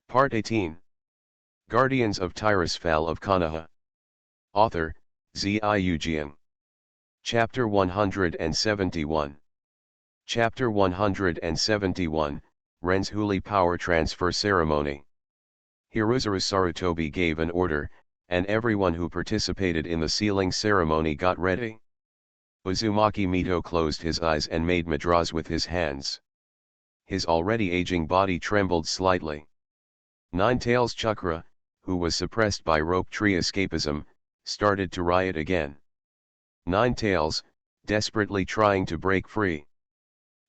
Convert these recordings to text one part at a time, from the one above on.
Part 18. Guardians of Tirisfal of Konoha. Author, Ziujian. Chapter 171. Chapter 171, Ren's Holy Power Transfer Ceremony. Hirozuru Sarutobi gave an order, and everyone who participated in the sealing ceremony got ready. Uzumaki Mito closed his eyes and made mudras with his hands. His already aging body trembled slightly. Nine-Tails Chakra, who was suppressed by rope tree escapism, started to riot again. Nine-Tails, desperately trying to break free.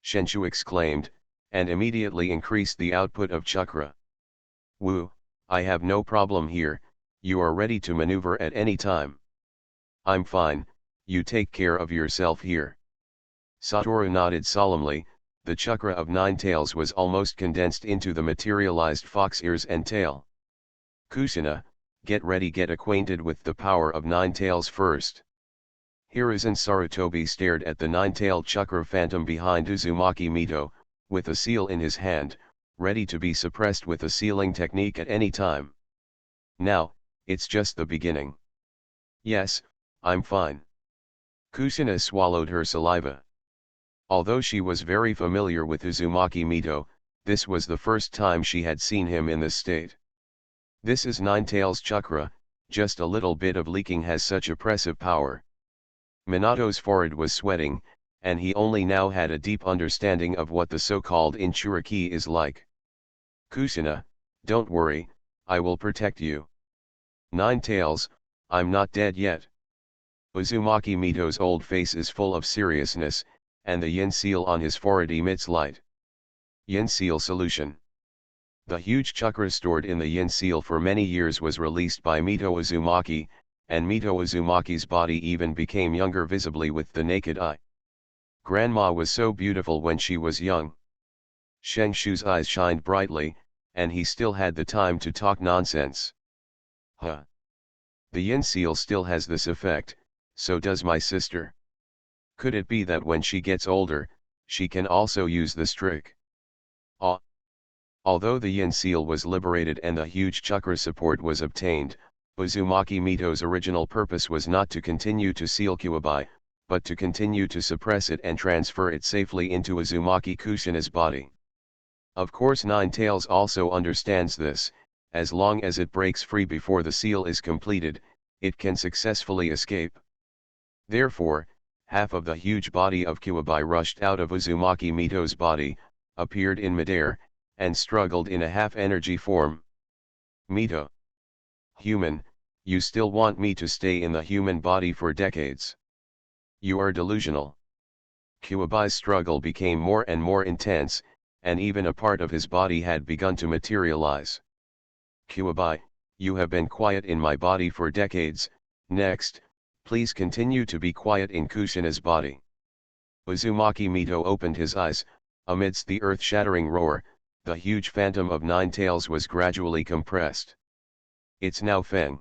Shenshu exclaimed, and immediately increased the output of chakra. Woo, I have no problem here, you are ready to maneuver at any time. I'm fine, you take care of yourself here. Satoru nodded solemnly. The chakra of Nine-Tails was almost condensed into the materialized fox ears and tail. Kusina, get ready, get acquainted with the power of Nine-Tails first. Hiruzen Sarutobi stared at the nine-tailed chakra phantom behind Uzumaki Mito, with a seal in his hand, ready to be suppressed with a sealing technique at any time. Now, it's just the beginning. Yes, I'm fine. Kusina swallowed her saliva. Although she was very familiar with Uzumaki Mito, this was the first time she had seen him in this state. This is Nine-Tails chakra, just a little bit of leaking has such oppressive power. Minato's forehead was sweating, and he only now had a deep understanding of what the so-called Inchuraki is like. Kusina, don't worry, I will protect you. Nine-Tails, I'm not dead yet. Uzumaki Mito's old face is full of seriousness, and the yin seal on his forehead emits light. Yin seal solution. The huge chakra stored in the yin seal for many years was released by Mito Uzumaki, and Mito Uzumaki's body even became younger visibly with the naked eye. Grandma was so beautiful when she was young. Shengshu's eyes shined brightly, and he still had the time to talk nonsense. Huh. The yin seal still has this effect, so does my sister. Could it be that when she gets older, she can also use this trick? Although the yin seal was liberated and the huge chakra support was obtained, Uzumaki Mito's original purpose was not to continue to seal Kyuubi, but to continue to suppress it and transfer it safely into Uzumaki Kusina's body. Of course Nine-Tails also understands this. As long as it breaks free before the seal is completed, it can successfully escape. Therefore, half of the huge body of Kyuubi rushed out of Uzumaki Mito's body, appeared in midair, and struggled in a half-energy form. Mito. Human, you still want me to stay in the human body for decades? You are delusional. Kyuubi's struggle became more and more intense, and even a part of his body had begun to materialize. Kyuubi, you have been quiet in my body for decades, next, please continue to be quiet in Kusina's body. Uzumaki Mito opened his eyes. Amidst the earth-shattering roar, the huge phantom of Nine-Tails was gradually compressed. It's now Feng.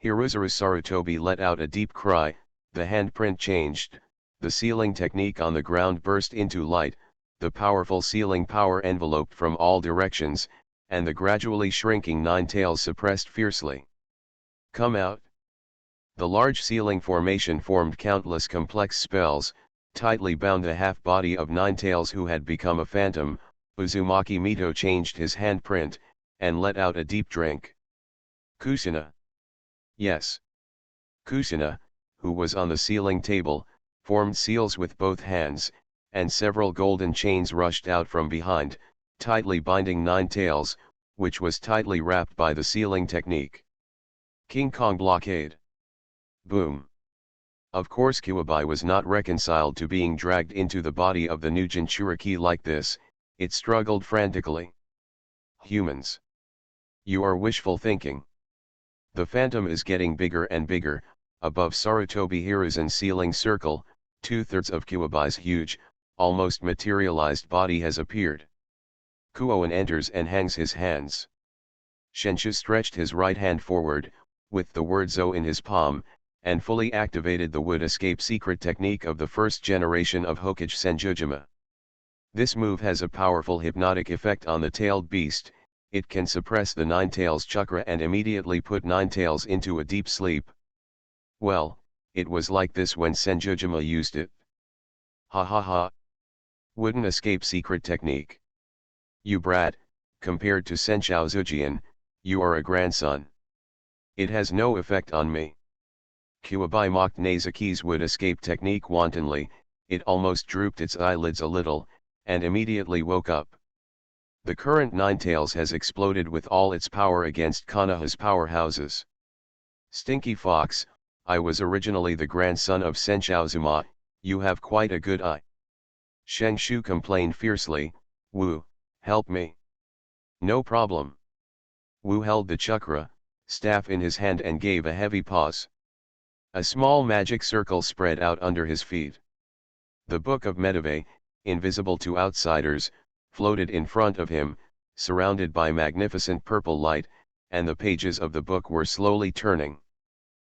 Hirozuru Sarutobi let out a deep cry. The handprint changed, the sealing technique on the ground burst into light, the powerful sealing power enveloped from all directions, and the gradually shrinking Nine-Tails suppressed fiercely. Come out. The large sealing formation formed countless complex spells, tightly bound the half-body of Nine-Tails who had become a phantom. Uzumaki Mito changed his handprint, and let out a deep drink. Kusina. Yes. Kusina, who was on the sealing table, formed seals with both hands, and several golden chains rushed out from behind, tightly binding Nine-Tails, which was tightly wrapped by the sealing technique. King Kong blockade. Boom. Of course Kyuubi was not reconciled to being dragged into the body of the new Jinchuriki like this. It struggled frantically. Humans. You are wishful thinking. The phantom is getting bigger and bigger. Above Sarutobi Hiruzen's sealing circle, 2/3 of Kyuubi's huge, almost materialized body has appeared. Kuoin enters and hangs his hands. Shenshu stretched his right hand forward, with the word Zo in his palm, and fully activated the wood escape secret technique of the first generation of Hokage Senjujima. This move has a powerful hypnotic effect on the tailed beast, it can suppress the Nine-Tails chakra and immediately put Nine-Tails into a deep sleep. Well, it was like this when Senjujima used it. Ha ha ha. Wouldn't escape secret technique. You brat, compared to Senshao Zujian, you are a grandson. It has no effect on me. Kuwabai mocked Nezuki's would escape technique wantonly, it almost drooped its eyelids a little, and immediately woke up. The current Nine-Tails has exploded with all its power against Konoha's powerhouses. Stinky Fox, I was originally the grandson of Senshao Zuma, you have quite a good eye. Sheng Shu complained fiercely, Wu, help me. No problem. Wu held the chakra, staff in his hand and gave a heavy pause. A small magic circle spread out under his feet. The Book of Medivh, invisible to outsiders, floated in front of him, surrounded by magnificent purple light, and the pages of the book were slowly turning.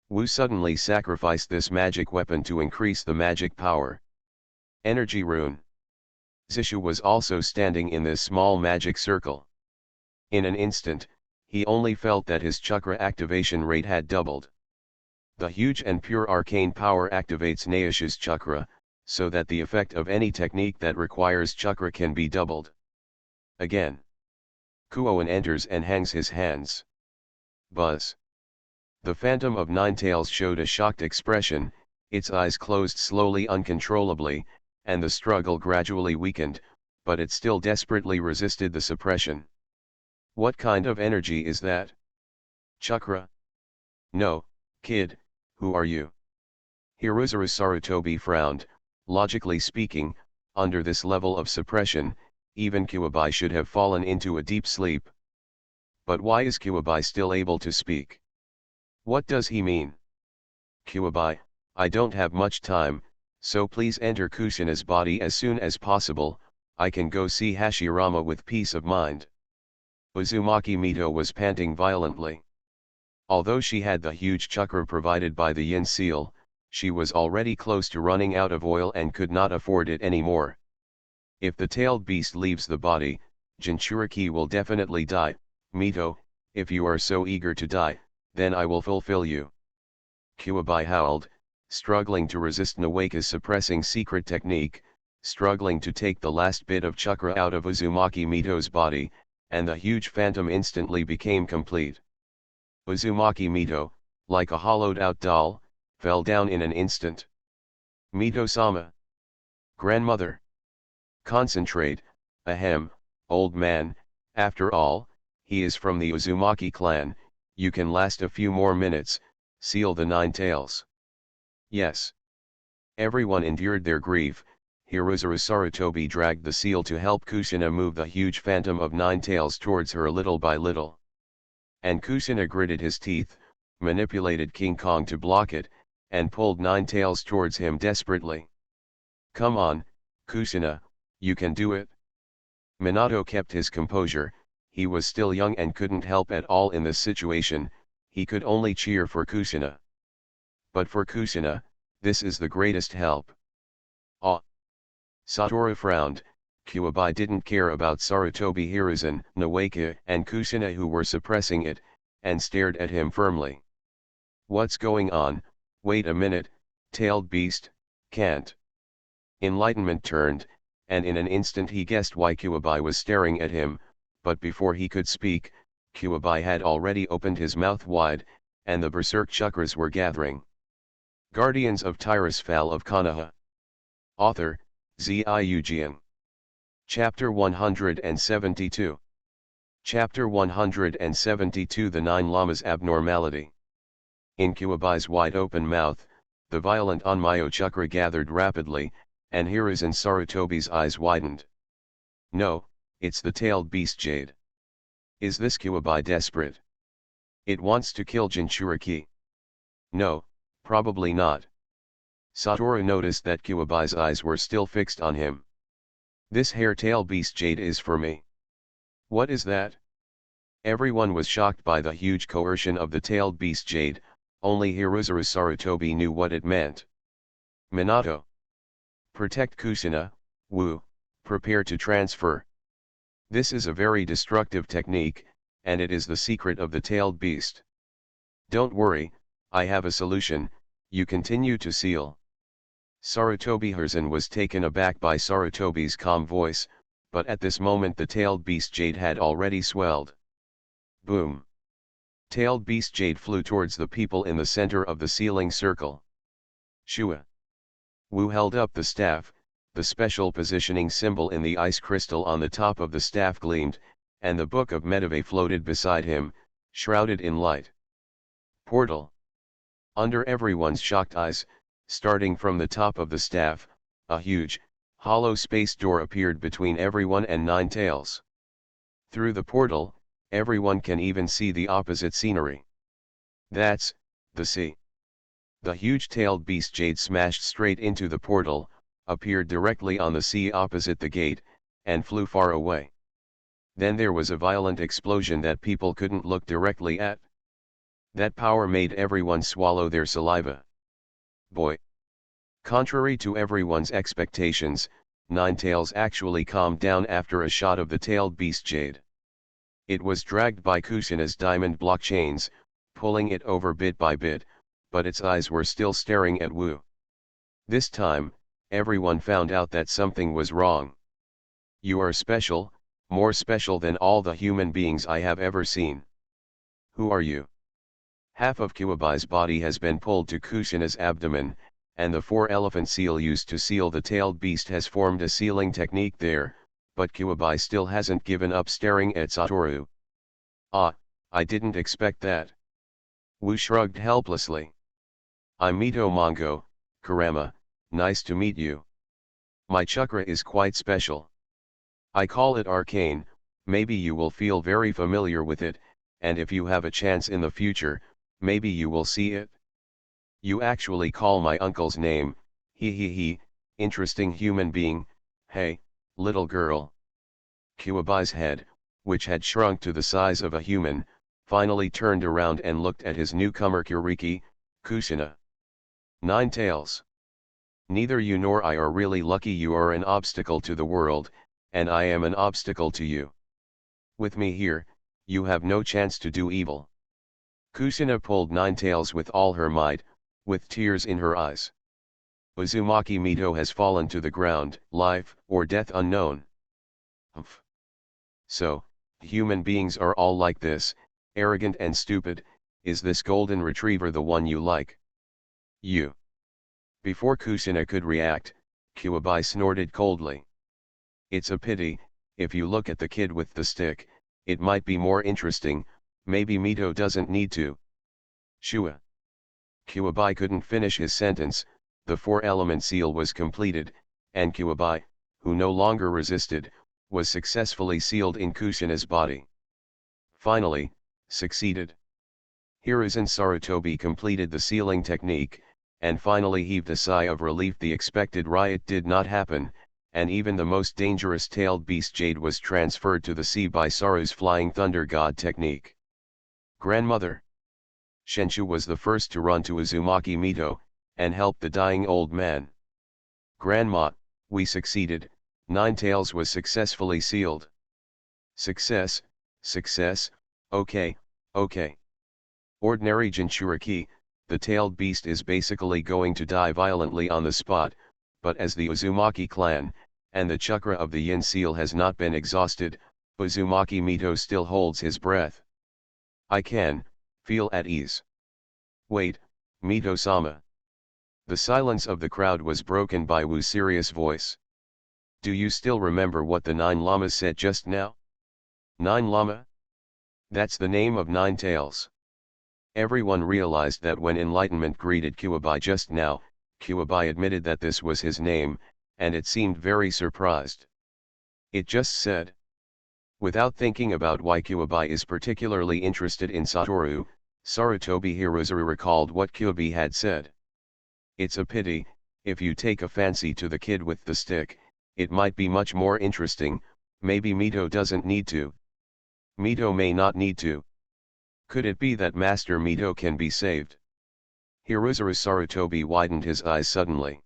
Wu suddenly sacrificed this magic weapon to increase the magic power. Energy rune. Zishu was also standing in this small magic circle. In an instant, he only felt that his chakra activation rate had doubled. The huge and pure arcane power activates Naish's chakra, so that the effect of any technique that requires chakra can be doubled. Again. Kuoan enters and hangs his hands. Buzz. The Phantom of Nine-Tails showed a shocked expression, its eyes closed slowly uncontrollably, and the struggle gradually weakened, but it still desperately resisted the suppression. What kind of energy is that? Chakra? No, kid, who are you? Hirozuru Sarutobi frowned. Logically speaking, under this level of suppression, even Kuwabai should have fallen into a deep sleep. But why is Kuwabai still able to speak? What does he mean? Kuwabai, I don't have much time, so please enter Kushina's body as soon as possible, I can go see Hashirama with peace of mind. Uzumaki Mito was panting violently. Although she had the huge chakra provided by the Yin seal, she was already close to running out of oil and could not afford it anymore. If the tailed beast leaves the body, Jinchuriki will definitely die. Mito, if you are so eager to die, then I will fulfill you. Kuwabai howled, struggling to resist Nawaka's suppressing secret technique, struggling to take the last bit of chakra out of Uzumaki Mito's body, and the huge phantom instantly became complete. Uzumaki Mito, like a hollowed-out doll, fell down in an instant. Mito-sama. Grandmother. Concentrate, ahem, old man, after all, he is from the Uzumaki clan, you can last a few more minutes, seal the Nine-Tails. Yes. Everyone endured their grief, Hirozuru Sarutobi dragged the seal to help Kushina move the huge phantom of Nine-Tails towards her little by little. And Kushina gritted his teeth, manipulated King Kong to block it, and pulled Nine-Tails towards him desperately. Come on, Kushina, you can do it. Minato kept his composure, he was still young and couldn't help at all in this situation, he could only cheer for Kushina. But for Kushina, this is the greatest help. Ah! Satoru frowned, Kuwabai didn't care about Sarutobi Hiruzen, Nawaka and Kushina who were suppressing it, and stared at him firmly. What's going on? Wait a minute, tailed beast, can't. Enlightenment turned, and in an instant he guessed why Kuwabai was staring at him, but before he could speak, Kuwabai had already opened his mouth wide, and the berserk chakras were gathering. Guardians of Tirisfal of Konoha. Author, Ziujian. Chapter 172. Chapter 172 The Nine Lamas Abnormality. In Kuwabai's wide-open mouth, the violent Onmyo chakra gathered rapidly, and Hiruzen Sarutobi's eyes widened. No, it's the tailed beast Jade. Is this Kuwabai desperate? It wants to kill Jinchuriki. No, probably not. Satoru noticed that Kuwabai's eyes were still fixed on him. This hair-tail beast Jade is for me. What is that? Everyone was shocked by the huge coercion of the tailed beast Jade, only Hirozuru Sarutobi knew what it meant. Minato. Protect Kushina, Wu, prepare to transfer. This is a very destructive technique, and it is the secret of the tailed beast. Don't worry, I have a solution, you continue to seal. Sarutobi Hiruzen was taken aback by Sarutobi's calm voice, but at this moment the tailed beast jade had already swelled. Boom! Tailed beast jade flew towards the people in the center of the sealing circle. Shua! Wu held up the staff, the special positioning symbol in the ice crystal on the top of the staff gleamed, and the book of Medivh floated beside him, shrouded in light. Portal! Under everyone's shocked eyes, starting from the top of the staff, a huge, hollow space door appeared between everyone and Nine Tails. Through the portal, everyone can even see the opposite scenery. That's the sea. The huge-tailed beast jade smashed straight into the portal, appeared directly on the sea opposite the gate, and flew far away. Then there was a violent explosion that people couldn't look directly at. That power made everyone swallow their saliva. Boy! Contrary to everyone's expectations, Nine Tails actually calmed down after a shot of the tailed beast jade. It was dragged by Kushina's diamond block chains, pulling it over bit by bit, but its eyes were still staring at Wu. This time, everyone found out that something was wrong. You are special, more special than all the human beings I have ever seen. Who are you? Half of Kyuubi's body has been pulled to Kushina's abdomen, and the 4-elephant seal used to seal the tailed beast has formed a sealing technique there, but Kyuubi still hasn't given up staring at Satoru. Ah, I didn't expect that. Wu shrugged helplessly. I'm Mito Mongo, Kurama, nice to meet you. My chakra is quite special. I call it arcane, maybe you will feel very familiar with it, and if you have a chance in the future, maybe you will see it. You actually call my uncle's name, he, interesting human being, hey, little girl. Kyuubi's head, which had shrunk to the size of a human, finally turned around and looked at his newcomer Kuriki, Kushina. Nine Tails. Neither you nor I are really lucky. You are an obstacle to the world, and I am an obstacle to you. With me here, you have no chance to do evil. Kushina pulled Nine Tails with all her might, with tears in her eyes. Uzumaki Mito has fallen to the ground, life or death unknown. Humph. So, human beings are all like this, arrogant and stupid. Is this golden retriever the one you like? You. Before Kushina could react, Kyuubi snorted coldly. It's a pity, if you look at the kid with the stick, it might be more interesting, maybe Mito doesn't need to. Shua. Kyuubi couldn't finish his sentence, the 4-element seal was completed, and Kyuubi, who no longer resisted, was successfully sealed in Kushina's body. Finally, succeeded. Hiruzen Sarutobi completed the sealing technique, and finally heaved a sigh of relief. The expected riot did not happen, and even the most dangerous tailed beast jade was transferred to the sea by Saru's flying thunder god technique. Grandmother. Shenshu was the first to run to Uzumaki Mito, and help the dying old man. Grandma, we succeeded, Nine Tails was successfully sealed. Success, success, okay. Ordinary Jinchuriki, the tailed beast is basically going to die violently on the spot, but as the Uzumaki clan, and the chakra of the yin seal has not been exhausted, Uzumaki Mito still holds his breath. I can feel at ease. Wait, Mito-sama. The silence of the crowd was broken by Wu's serious voice. Do you still remember what the 9 Lamas said just now? 9 Lama? That's the name of Nine Tails. Everyone realized that when enlightenment greeted Kyuubi just now, Kyuubi admitted that this was his name, and it seemed very surprised. It just said. Without thinking about why Kyuubi is particularly interested in Satoru, Sarutobi Hiruzen recalled what Kyuubi had said. It's a pity, if you take a fancy to the kid with the stick, it might be much more interesting. Maybe Mito doesn't need to. Mito may not need to. Could it be that Master Mito can be saved? Hiruzen Sarutobi widened his eyes suddenly.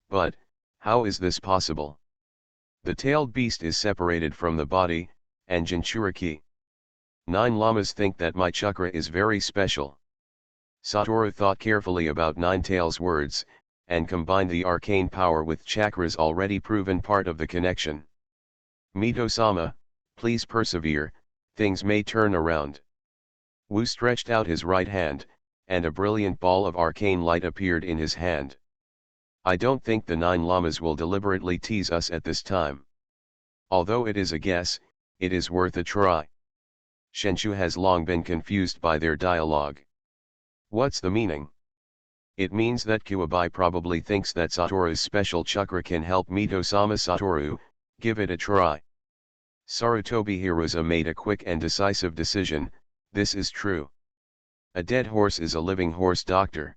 But, how is this possible? The tailed beast is separated from the body, and Jinchuriki. 9 Lamas think that my chakra is very special. Satoru thought carefully about Nine Tails' words, and combined the arcane power with chakras already proven part of the connection. Mito-sama, please persevere, things may turn around. Wu stretched out his right hand, and a brilliant ball of arcane light appeared in his hand. I don't think the 9 Lamas will deliberately tease us at this time. Although it is a guess, it is worth a try. Shenshu has long been confused by their dialogue. What's the meaning? It means that Kuwabai probably thinks that Satoru's special chakra can help Mito-sama. Satoru, give it a try. Sarutobi Hiruza made a quick and decisive decision. This is true. A dead horse is a living horse, doctor.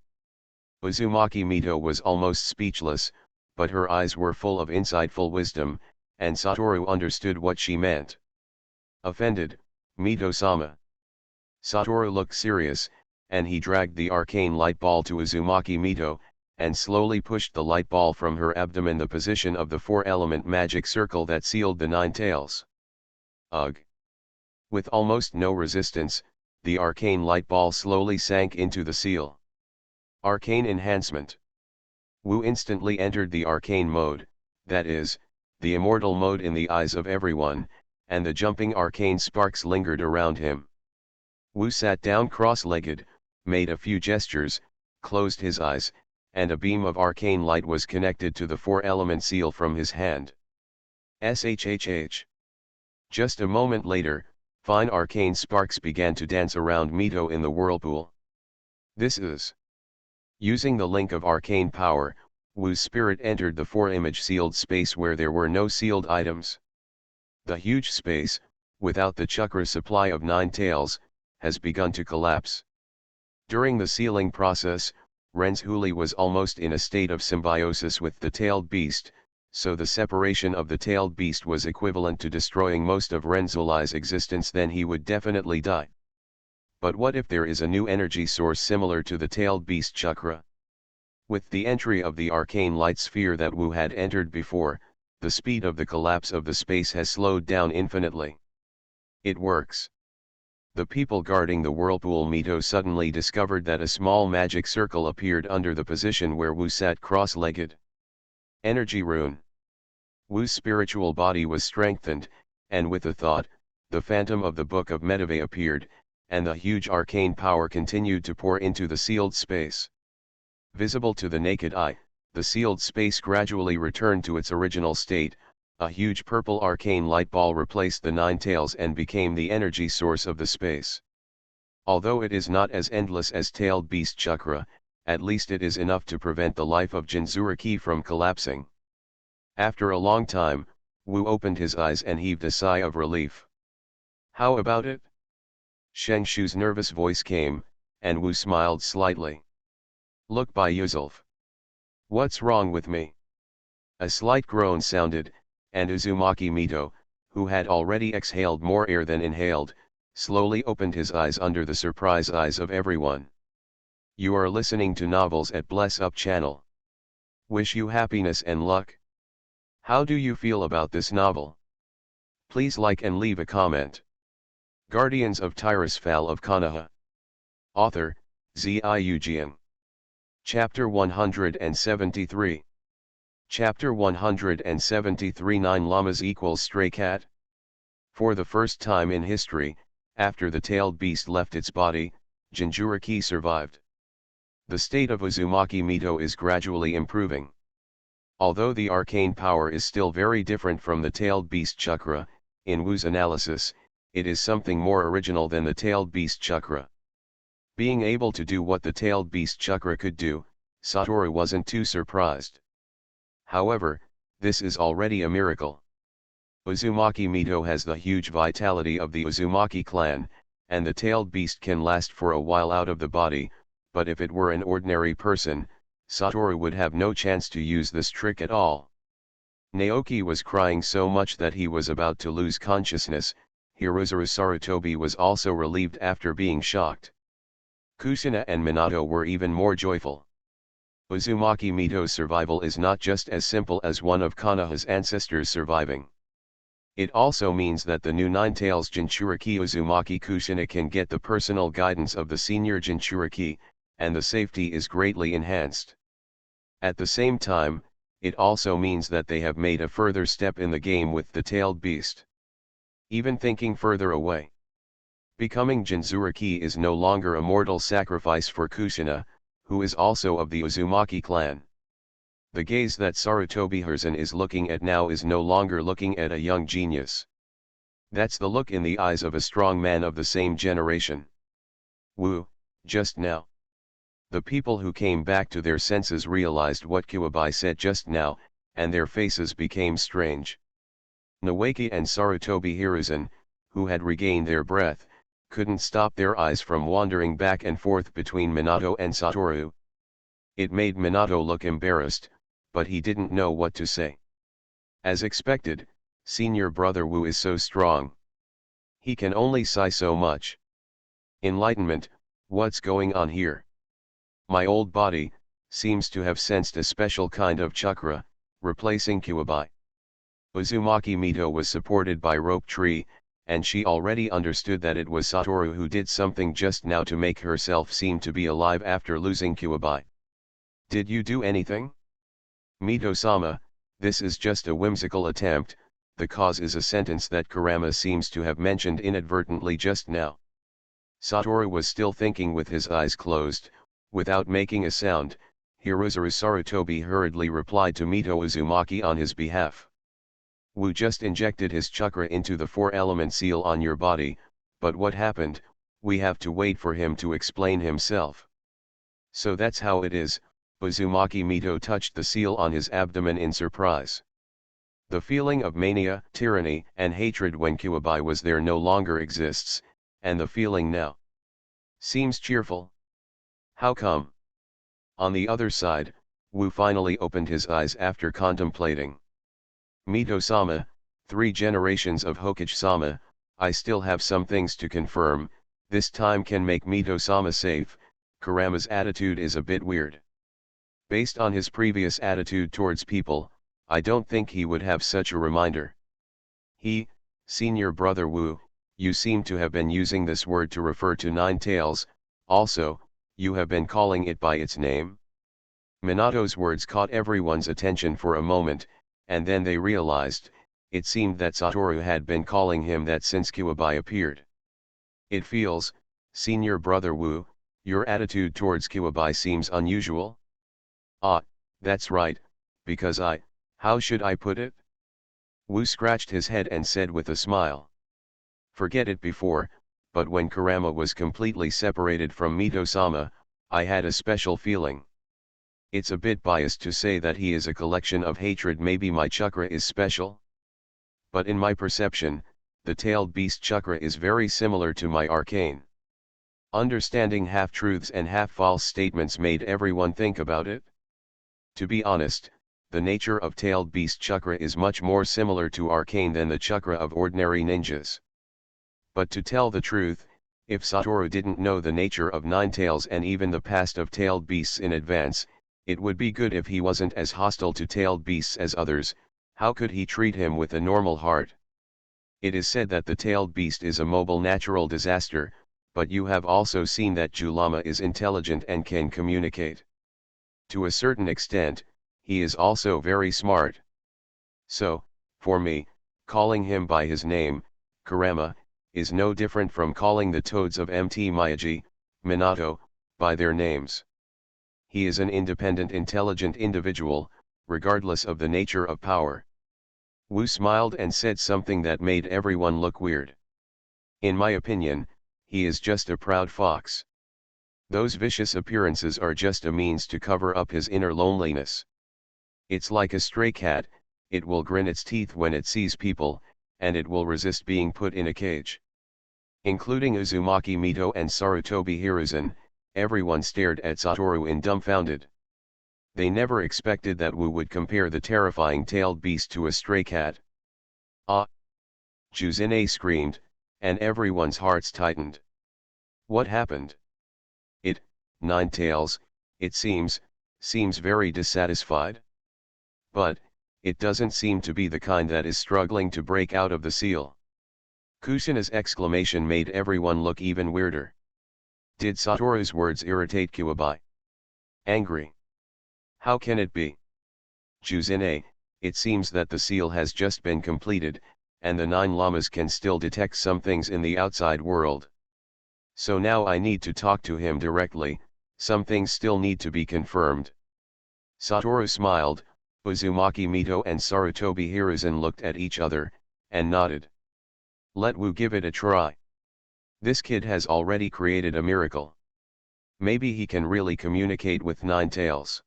Uzumaki Mito was almost speechless, but her eyes were full of insightful wisdom, and Satoru understood what she meant. Offended, Mito-sama. Satoru looked serious, and he dragged the arcane light ball to Uzumaki Mito, and slowly pushed the light ball from her abdomen, the position of the 4-element magic circle that sealed the 9 tails. Ugh! With almost no resistance, the arcane light ball slowly sank into the seal. Arcane enhancement. Wu instantly entered the arcane mode, that is, the immortal mode in the eyes of everyone, and the jumping arcane sparks lingered around him. Wu sat down cross-legged, made a few gestures, closed his eyes, and a beam of arcane light was connected to the 4-element seal from his hand. Shhh. Just a moment later, fine arcane sparks began to dance around Mito in the whirlpool. This is. Using the link of arcane power, Wu's spirit entered the 4-image sealed space where there were no sealed items. The huge space, without the chakra supply of 9 tails, has begun to collapse. During the sealing process, Renzhuli was almost in a state of symbiosis with the tailed beast, so the separation of the tailed beast was equivalent to destroying most of Renzuli's existence. Then he would definitely die. But what if there is a new energy source similar to the tailed beast chakra? With the entry of the arcane light sphere that Wu had entered before, the speed of the collapse of the space has slowed down infinitely. It works. The people guarding the whirlpool Mito suddenly discovered that a small magic circle appeared under the position where Wu sat cross-legged. Energy rune. Wu's spiritual body was strengthened, and with a thought, the phantom of the Book of Medivh appeared, and the huge arcane power continued to pour into the sealed space. Visible to the naked eye, the sealed space gradually returned to its original state. A huge purple arcane light ball replaced the 9 tails and became the energy source of the space. Although it is not as endless as tailed beast chakra, at least it is enough to prevent the life of Jinzuriki from collapsing. After a long time, Wu opened his eyes and heaved a sigh of relief. How about it? Sheng Shu's nervous voice came, and Wu smiled slightly. Look by Yuzulf. What's wrong with me? A slight groan sounded, and Uzumaki Mito, who had already exhaled more air than inhaled, slowly opened his eyes under the surprised eyes of everyone. You are listening to novels at Bless Up channel. Wish you happiness and luck. How do you feel about this novel? Please like and leave a comment. Guardians of Tirisfal of Konoha. Author, Ziujian. Chapter 173. Chapter 173 9 Llamas equals Stray Cat. For the first time in history, after the tailed beast left its body, Jinchuriki survived. The state of Uzumaki Mito is gradually improving. Although the arcane power is still very different from the tailed beast chakra, in Wu's analysis, it is something more original than the tailed beast chakra. Being able to do what the tailed beast chakra could do, Satoru wasn't too surprised. However, this is already a miracle. Uzumaki Mito has the huge vitality of the Uzumaki clan, and the tailed beast can last for a while out of the body, but if it were an ordinary person, Satoru would have no chance to use this trick at all. Naoki was crying so much that he was about to lose consciousness. Hirozuru Sarutobi was also relieved after being shocked. Kusina and Minato were even more joyful. Uzumaki Mito's survival is not just as simple as one of Konoha's ancestors surviving. It also means that the new Nine-Tails Jinchuriki Uzumaki Kushina can get the personal guidance of the senior Jinchuriki, and the safety is greatly enhanced. At the same time, it also means that they have made a further step in the game with the tailed beast. Even thinking further away, becoming Jinchuriki is no longer a mortal sacrifice for Kushina, who is also of the Uzumaki clan. The gaze that Sarutobi Hiruzen is looking at now is no longer looking at a young genius. That's the look in the eyes of a strong man of the same generation. Woo, just now. The people who came back to their senses realized what Kuwabai said just now, and their faces became strange. Nawaki and Sarutobi Hiruzen, who had regained their breath, couldn't stop their eyes from wandering back and forth between Minato and Satoru. It made Minato look embarrassed, but he didn't know what to say. As expected, senior brother Wu is so strong. He can only sigh so much. Enlightenment, what's going on here? My old body seems to have sensed a special kind of chakra, replacing Kuwabai. Uzumaki Mito was supported by rope tree, and she already understood that it was Satoru who did something just now to make herself seem to be alive after losing Kuwabai. Did you do anything? Mito-sama, this is just a whimsical attempt. The cause is a sentence that Kurama seems to have mentioned inadvertently just now. Satoru was still thinking with his eyes closed. Without making a sound, Hirozuru Sarutobi hurriedly replied to Mito Uzumaki on his behalf. Wu just injected his chakra into the four-element seal on your body, but what happened? We have to wait for him to explain himself. So that's how it is. Uzumaki Mito touched the seal on his abdomen in surprise. The feeling of mania, tyranny, and hatred when Kuwabai was there no longer exists, and the feeling now seems cheerful. How come? On the other side, Wu finally opened his eyes after contemplating. Mito-sama, 3 generations of Hokage-sama, I still have some things to confirm. This time can make Mito-sama safe. Kurama's attitude is a bit weird. Based on his previous attitude towards people, I don't think he would have such a reminder. Senior brother Wu, you seem to have been using this word to refer to Nine-Tails, also, you have been calling it by its name? Minato's words caught everyone's attention for a moment, and then they realized, it seemed that Satoru had been calling him that since Kuwabai appeared. It feels, senior brother Wu, your attitude towards Kuwabai seems unusual? Ah, that's right, because how should I put it? Wu scratched his head and said with a smile. Forget it before, but when Kurama was completely separated from Mito-sama, I had a special feeling. It's a bit biased to say that he is a collection of hatred. Maybe my chakra is special? But in my perception, the tailed beast chakra is very similar to my arcane. Understanding half-truths and half-false statements made everyone think about it. To be honest, the nature of tailed beast chakra is much more similar to arcane than the chakra of ordinary ninjas. But to tell the truth, if Satoru didn't know the nature of Nine-Tails and even the past of tailed beasts in advance, it would be good if he wasn't as hostile to tailed beasts as others. How could he treat him with a normal heart? It is said that the tailed beast is a mobile natural disaster, but you have also seen that Julama is intelligent and can communicate. To a certain extent, he is also very smart. So, for me, calling him by his name, Kurama, is no different from calling the toads of MT Miyagi, Minato, by their names. He is an independent, intelligent individual, regardless of the nature of power. Wu smiled and said something that made everyone look weird. In my opinion, he is just a proud fox. Those vicious appearances are just a means to cover up his inner loneliness. It's like a stray cat, it will grin its teeth when it sees people, and it will resist being put in a cage. Including Uzumaki Mito and Sarutobi Hiruzen, everyone stared at Satoru in dumbfounded. They never expected that Wu would compare the terrifying tailed beast to a stray cat. Ah! Juzine screamed, and everyone's hearts tightened. What happened? Nine-Tails, it seems, Seems very dissatisfied. But, it doesn't seem to be the kind that is struggling to break out of the seal. Kushina's exclamation made everyone look even weirder. Did Satoru's words irritate Kuwabai? Angry. How can it be? Juzine, it seems that the seal has just been completed, and the 9 llamas can still detect some things in the outside world. So now I need to talk to him directly, some things still need to be confirmed. Satoru smiled, Uzumaki Mito and Sarutobi Hiruzen looked at each other, and nodded. Let Wu give it a try. This kid has already created a miracle. Maybe he can really communicate with 9 tails.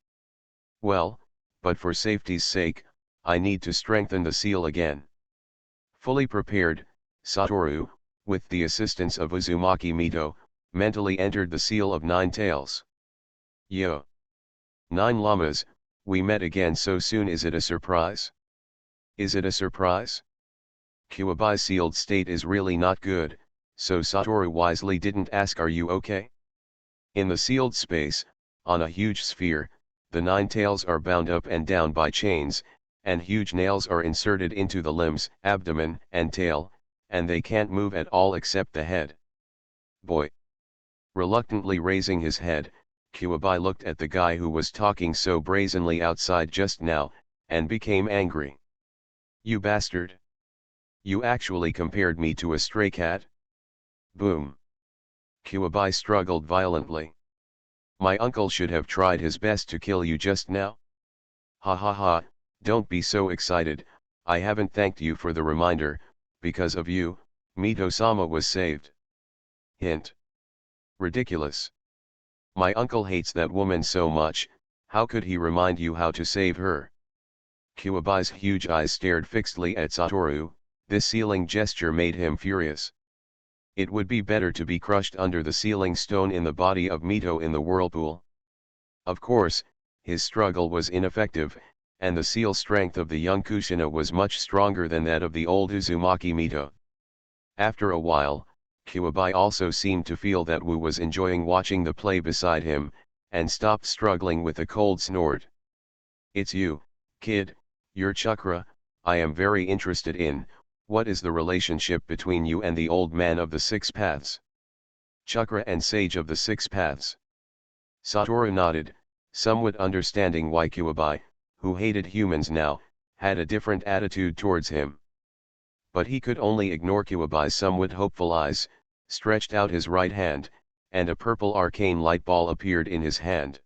Well, but for safety's sake, I need to strengthen the seal again. Fully prepared, Satoru, with the assistance of Uzumaki Mito, mentally entered the seal of 9 tails. Yo! 9 llamas, we met again so soon, is it a surprise? Is it a surprise? Kuwabai's sealed state is really not good, so Satoru wisely didn't ask are you okay? In the sealed space, on a huge sphere, the 9 tails are bound up and down by chains, and huge nails are inserted into the limbs, abdomen, and tail, and they can't move at all except the head. Boy! Reluctantly raising his head, Kuwabai looked at the guy who was talking so brazenly outside just now, and became angry. You bastard! You actually compared me to a stray cat? Boom! Kuwabai struggled violently. My uncle should have tried his best to kill you just now. Ha ha ha, don't be so excited, I haven't thanked you for the reminder, because of you, Mito-sama was saved. Hint. Ridiculous. My uncle hates that woman so much, how could he remind you how to save her? Kuwabai's huge eyes stared fixedly at Satoru, this sealing gesture made him furious. It would be better to be crushed under the sealing stone in the body of Mito in the whirlpool. Of course, his struggle was ineffective, and the seal strength of the young Kushina was much stronger than that of the old Uzumaki Mito. After a while, Kuwabai also seemed to feel that Wu was enjoying watching the play beside him, and stopped struggling with a cold snort. It's you, kid, your chakra, I am very interested in. What is the relationship between you and the old man of the 6 paths? Chakra and sage of the 6 paths. Satoru nodded, somewhat understanding why Kuwabai, who hated humans now, had a different attitude towards him. But he could only ignore Kuwabai's somewhat hopeful eyes, stretched out his right hand, and a purple arcane light ball appeared in his hand.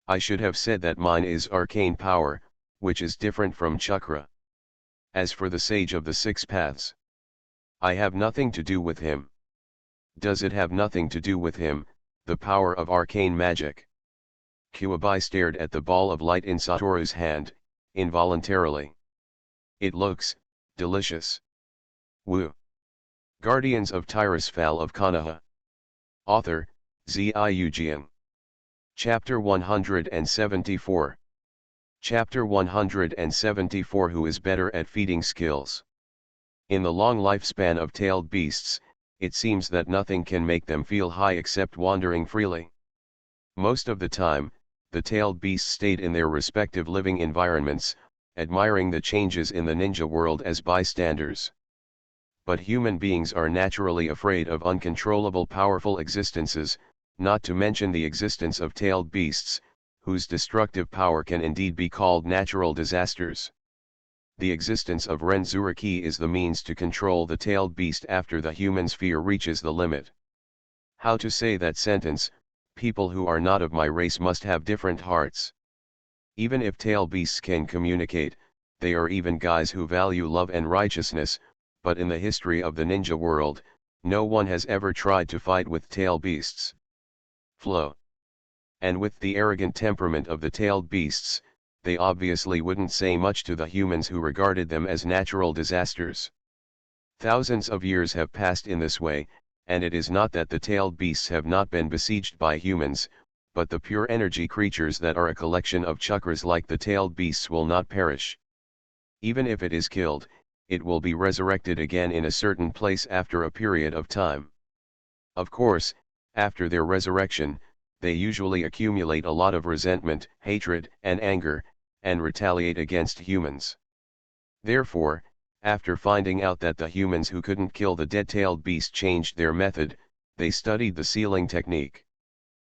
I should have said that mine is arcane power, which is different from chakra. As for the sage of the 6 paths, I have nothing to do with him. Does it have nothing to do with him, the power of arcane magic? Kuwabai stared at the ball of light in Satoru's hand, involuntarily. It looks delicious. Woo! Guardians of Tirisfal of Konoha. Author, Ziujian. Chapter 174. Chapter 174 Who is better at feeding skills? In the long lifespan of tailed beasts, it seems that nothing can make them feel high except wandering freely. Most of the time, the tailed beasts stayed in their respective living environments, admiring the changes in the ninja world as bystanders. But human beings are naturally afraid of uncontrollable powerful existences, not to mention the existence of tailed beasts, whose destructive power can indeed be called natural disasters. The existence of Renzuriki is the means to control the tailed beast after the human's fear reaches the limit. How to say that sentence? People who are not of my race must have different hearts. Even if tailed beasts can communicate, they are even guys who value love and righteousness, but in the history of the ninja world, no one has ever tried to fight with tailed beasts. Flow. And with the arrogant temperament of the tailed beasts, they obviously wouldn't say much to the humans who regarded them as natural disasters. Thousands of years have passed in this way, and it is not that the tailed beasts have not been besieged by humans, but the pure energy creatures that are a collection of chakras like the tailed beasts will not perish. Even if it is killed, it will be resurrected again in a certain place after a period of time. Of course, after their resurrection, they usually accumulate a lot of resentment, hatred, and anger, and retaliate against humans. Therefore, after finding out that the humans who couldn't kill the dead-tailed beast changed their method, they studied the sealing technique.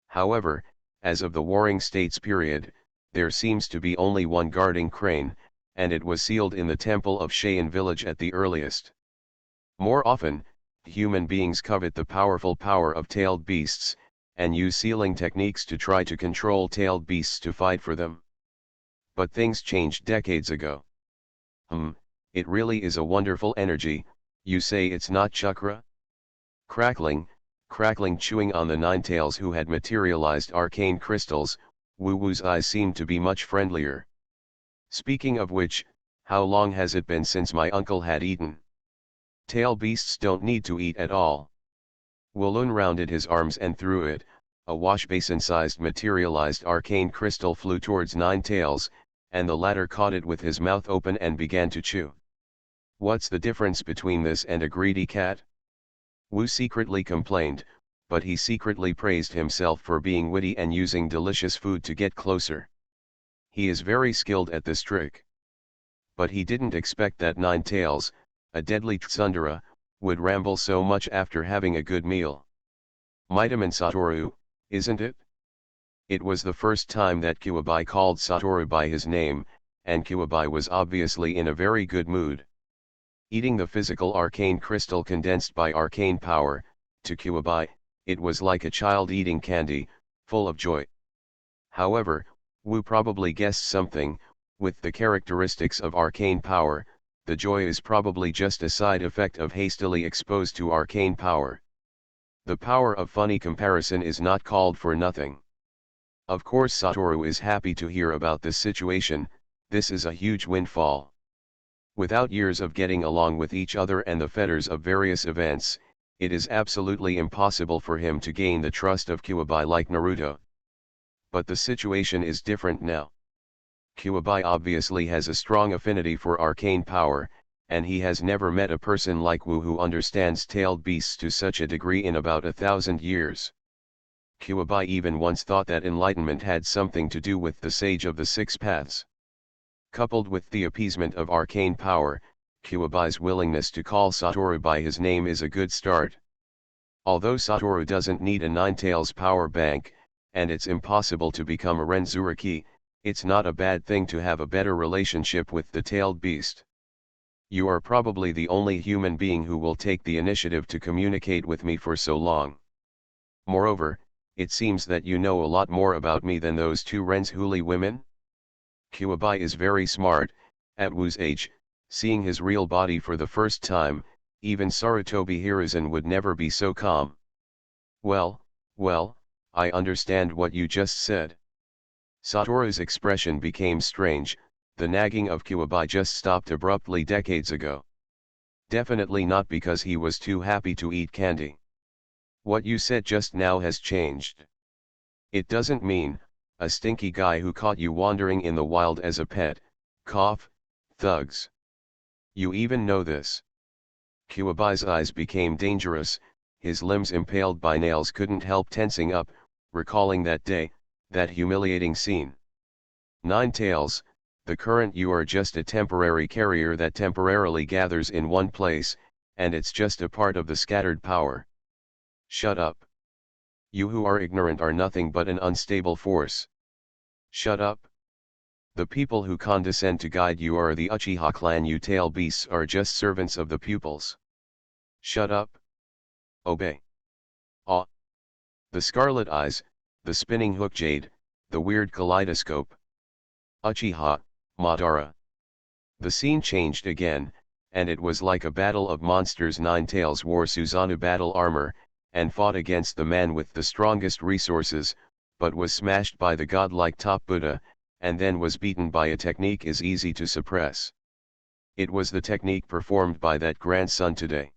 However, as of the Warring States period, there seems to be only one guarding crane, and it was sealed in the temple of Cheyenne village at the earliest. More often, human beings covet the powerful power of tailed beasts, and use sealing techniques to try to control tailed beasts to fight for them. But things changed decades ago. It really is a wonderful energy, you say it's not chakra? Crackling, chewing on the nine tails who had materialized arcane crystals, Wu Wu's eyes seemed to be much friendlier. Speaking of which, how long has it been since my uncle had eaten? Tail beasts don't need to eat at all. Wulun rounded his arms and through it, a washbasin-sized materialized arcane crystal flew towards Nine Tails, and the latter caught it with his mouth open and began to chew. What's the difference between this and a greedy cat? Wu secretly complained, but he secretly praised himself for being witty and using delicious food to get closer. He is very skilled at this trick. But he didn't expect that Nine Tails, a deadly tsundere, would ramble so much after having a good meal. Mitaman Satoru, isn't it? It was the first time that Kuwabai called Satoru by his name, and Kuwabai was obviously in a very good mood. Eating the physical arcane crystal condensed by arcane power, to Kuwabai, it was like a child eating candy, full of joy. However, Wu probably guessed something. With the characteristics of arcane power, the joy is probably just a side effect of hastily exposed to arcane power. The power of funny comparison is not called for nothing. Of course Satoru is happy to hear about this situation. This is a huge windfall. Without years of getting along with each other and the fetters of various events, it is absolutely impossible for him to gain the trust of Kuwabai like Naruto. But the situation is different now. Kuwabai obviously has a strong affinity for arcane power, and he has never met a person like Wu who understands tailed beasts to such a degree in about 1,000 years. Kuwabai even once thought that enlightenment had something to do with the Sage of the Six Paths. Coupled with the appeasement of arcane power, Kuwabai's willingness to call Satoru by his name is a good start. Although Satoru doesn't need a Nine Tails power bank, and it's impossible to become a Renzuriki, it's not a bad thing to have a better relationship with the tailed beast. You are probably the only human being who will take the initiative to communicate with me for so long. Moreover, it seems that you know a lot more about me than those two Renzhuli women? Kuwabai is very smart. At Wu's age, seeing his real body for the first time, even Sarutobi Hiruzen would never be so calm. Well, I understand what you just said. Satoru's expression became strange. The nagging of Kuwabai just stopped abruptly decades ago. Definitely not because he was too happy to eat candy. What you said just now has changed. It doesn't mean, a stinky guy who caught you wandering in the wild as a pet, thugs. You even know this. Kuwabai's eyes became dangerous, his limbs impaled by nails couldn't help tensing up, recalling that day, that humiliating scene. Nine Tails, the current you are just a temporary carrier that temporarily gathers in one place, and it's just a part of the scattered power. Shut up. You who are ignorant are nothing but an unstable force. Shut up. The people who condescend to guide you are the Uchiha clan. You tail beasts are just servants of the pupils. Shut up. Obey. Ah. The scarlet eyes, the spinning hook jade, the weird kaleidoscope. Uchiha, Madara. The scene changed again, and it was like a battle of monsters. Nine Tails wore Susanoo battle armor, and fought against the man with the strongest resources, but was smashed by the godlike Top Buddha, and then was beaten by a technique is easy to suppress. It was the technique performed by that grandson today.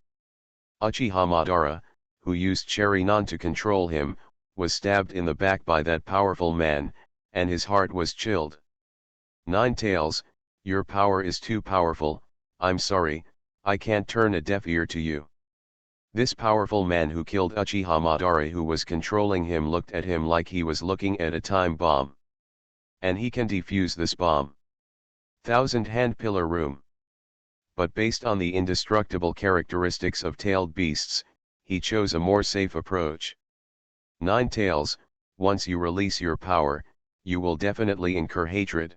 Uchiha Madara, who used Cherry-non to control him, was stabbed in the back by that powerful man, and his heart was chilled. Nine Tails, your power is too powerful. I'm sorry, I can't turn a deaf ear to you. This powerful man who killed Uchiha Madara, who was controlling him, looked at him like he was looking at a time bomb. And he can defuse this bomb. Thousand Hand Pillar Room. But based on the indestructible characteristics of tailed beasts, he chose a more safe approach. Nine Tails, once you release your power, you will definitely incur hatred.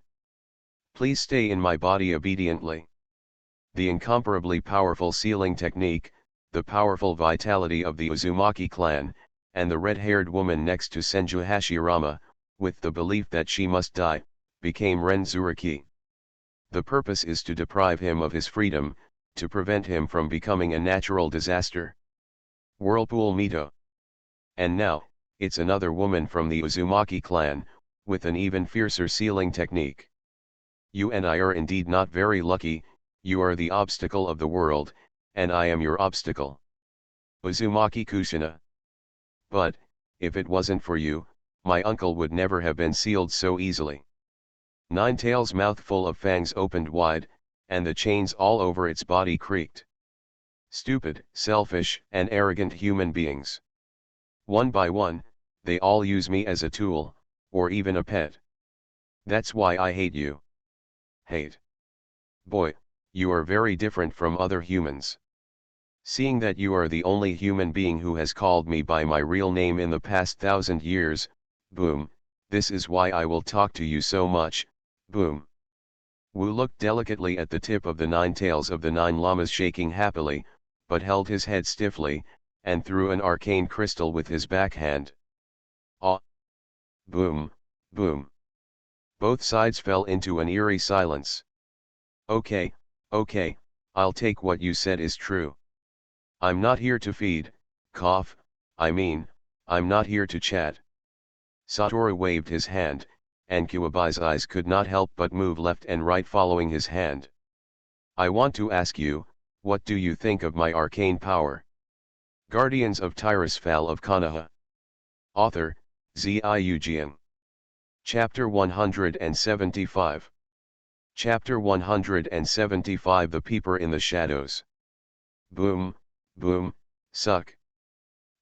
Please stay in my body obediently. The incomparably powerful sealing technique, the powerful vitality of the Uzumaki clan, and the red-haired woman next to Senju Hashirama, with the belief that she must die, became Renzuriki. The purpose is to deprive him of his freedom, to prevent him from becoming a natural disaster. Whirlpool Mito. And now, it's another woman from the Uzumaki clan, with an even fiercer sealing technique. You and I are indeed not very lucky. You are the obstacle of the world, and I am your obstacle. Uzumaki Kushina. But, if it wasn't for you, my uncle would never have been sealed so easily. Nine Tails' mouth full of fangs opened wide, and the chains all over its body creaked. Stupid, selfish, and arrogant human beings. One by one, they all use me as a tool, or even a pet. That's why I hate you. Hate. Boy, you are very different from other humans. Seeing that you are the only human being who has called me by my real name in the past 1,000 years, boom, this is why I will talk to you so much, boom. Wu looked delicately at the tip of the nine tails of the nine llamas shaking happily, but held his head stiffly, and threw an arcane crystal with his backhand. Ah! Boom, boom. Both sides fell into an eerie silence. Okay, I'll take what you said is true. I'm not here to feed, I'm not here to chat. Satoru waved his hand, and Kuwabai's eyes could not help but move left and right following his hand. I want to ask you, what do you think of my arcane power? Guardians of Tirisfal of Konoha. Author, Ziyu. Chapter 175. Chapter 175. The Peeper in the Shadows. Boom, boom, suck.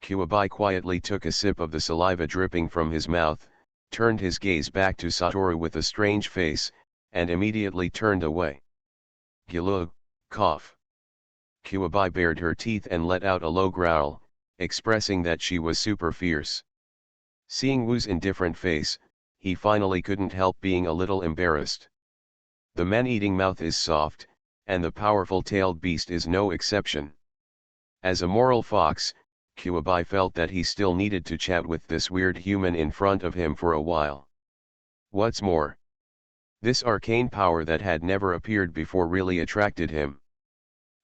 Kuwabai quietly took a sip of the saliva dripping from his mouth, turned his gaze back to Satoru with a strange face, and immediately turned away. Gilug, cough. Kuwabai bared her teeth and let out a low growl, expressing that she was super fierce. Seeing Wu's indifferent face, he finally couldn't help being a little embarrassed. The man-eating mouth is soft, and the powerful tailed beast is no exception. As a moral fox, Kuwabai felt that he still needed to chat with this weird human in front of him for a while. What's more, this arcane power that had never appeared before really attracted him.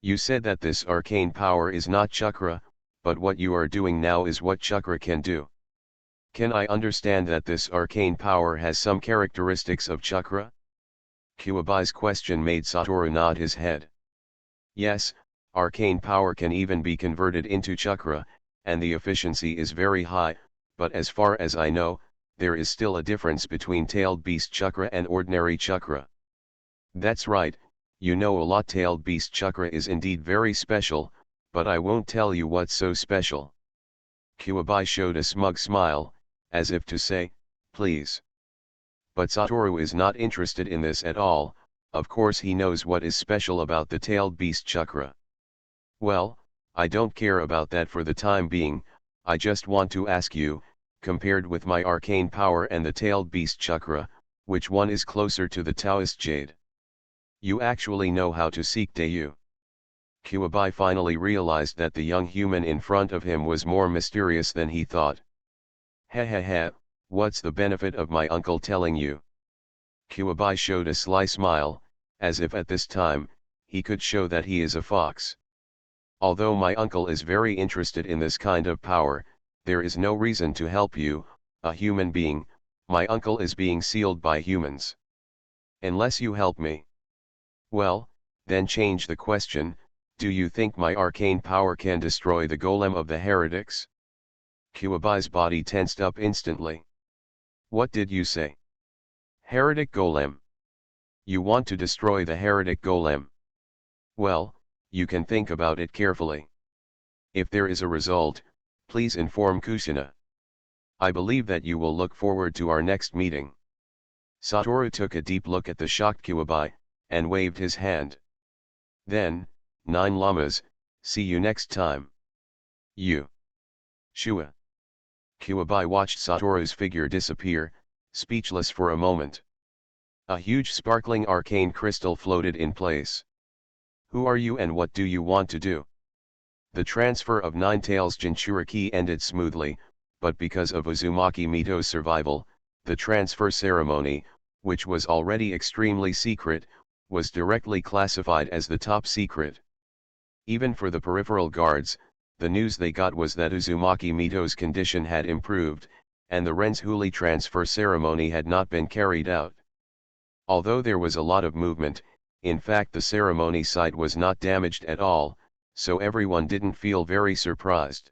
You said that this arcane power is not chakra, but what you are doing now is what chakra can do. Can I understand that this arcane power has some characteristics of chakra? Kuwabai's question made Satoru nod his head. Yes, arcane power can even be converted into chakra, and the efficiency is very high, but as far as I know, there is still a difference between tailed beast chakra and ordinary chakra. That's right, you know a lot. Tailed beast chakra is indeed very special, but I won't tell you what's so special. Kuwabai showed a smug smile, as if to say, please. But Satoru is not interested in this at all. Of course he knows what is special about the tailed beast chakra. Well, I don't care about that for the time being. I just want to ask you, compared with my arcane power and the tailed beast chakra, which one is closer to the Taoist jade? You actually know how to seek Dayu. Kuwabai finally realized that the young human in front of him was more mysterious than he thought. Heh, what's the benefit of my uncle telling you? Kuwabai showed a sly smile, as if at this time, he could show that he is a fox. Although my uncle is very interested in this kind of power, there is no reason to help you, a human being. My uncle is being sealed by humans. Unless you help me. Well, then change the question, do you think my arcane power can destroy the golem of the heretics? Kuwabai's body tensed up instantly. What did you say? Heretic golem. You want to destroy the heretic golem? Well, you can think about it carefully. If there is a result, please inform Kusina. I believe that you will look forward to our next meeting. Satoru took a deep look at the shocked Kuwabai, and waved his hand. Then, 9 llamas, see you next time. You. Shua. Kuwabai watched Satoru's figure disappear, speechless for a moment. A huge sparkling arcane crystal floated in place. Who are you and what do you want to do? The transfer of Ninetales Jinchuriki ended smoothly, but because of Uzumaki Mito's survival, the transfer ceremony, which was already extremely secret, was directly classified as the top secret. Even for the peripheral guards, the news they got was that Uzumaki Mito's condition had improved, and the Renzhuli transfer ceremony had not been carried out. Although there was a lot of movement, in fact the ceremony site was not damaged at all, so everyone didn't feel very surprised.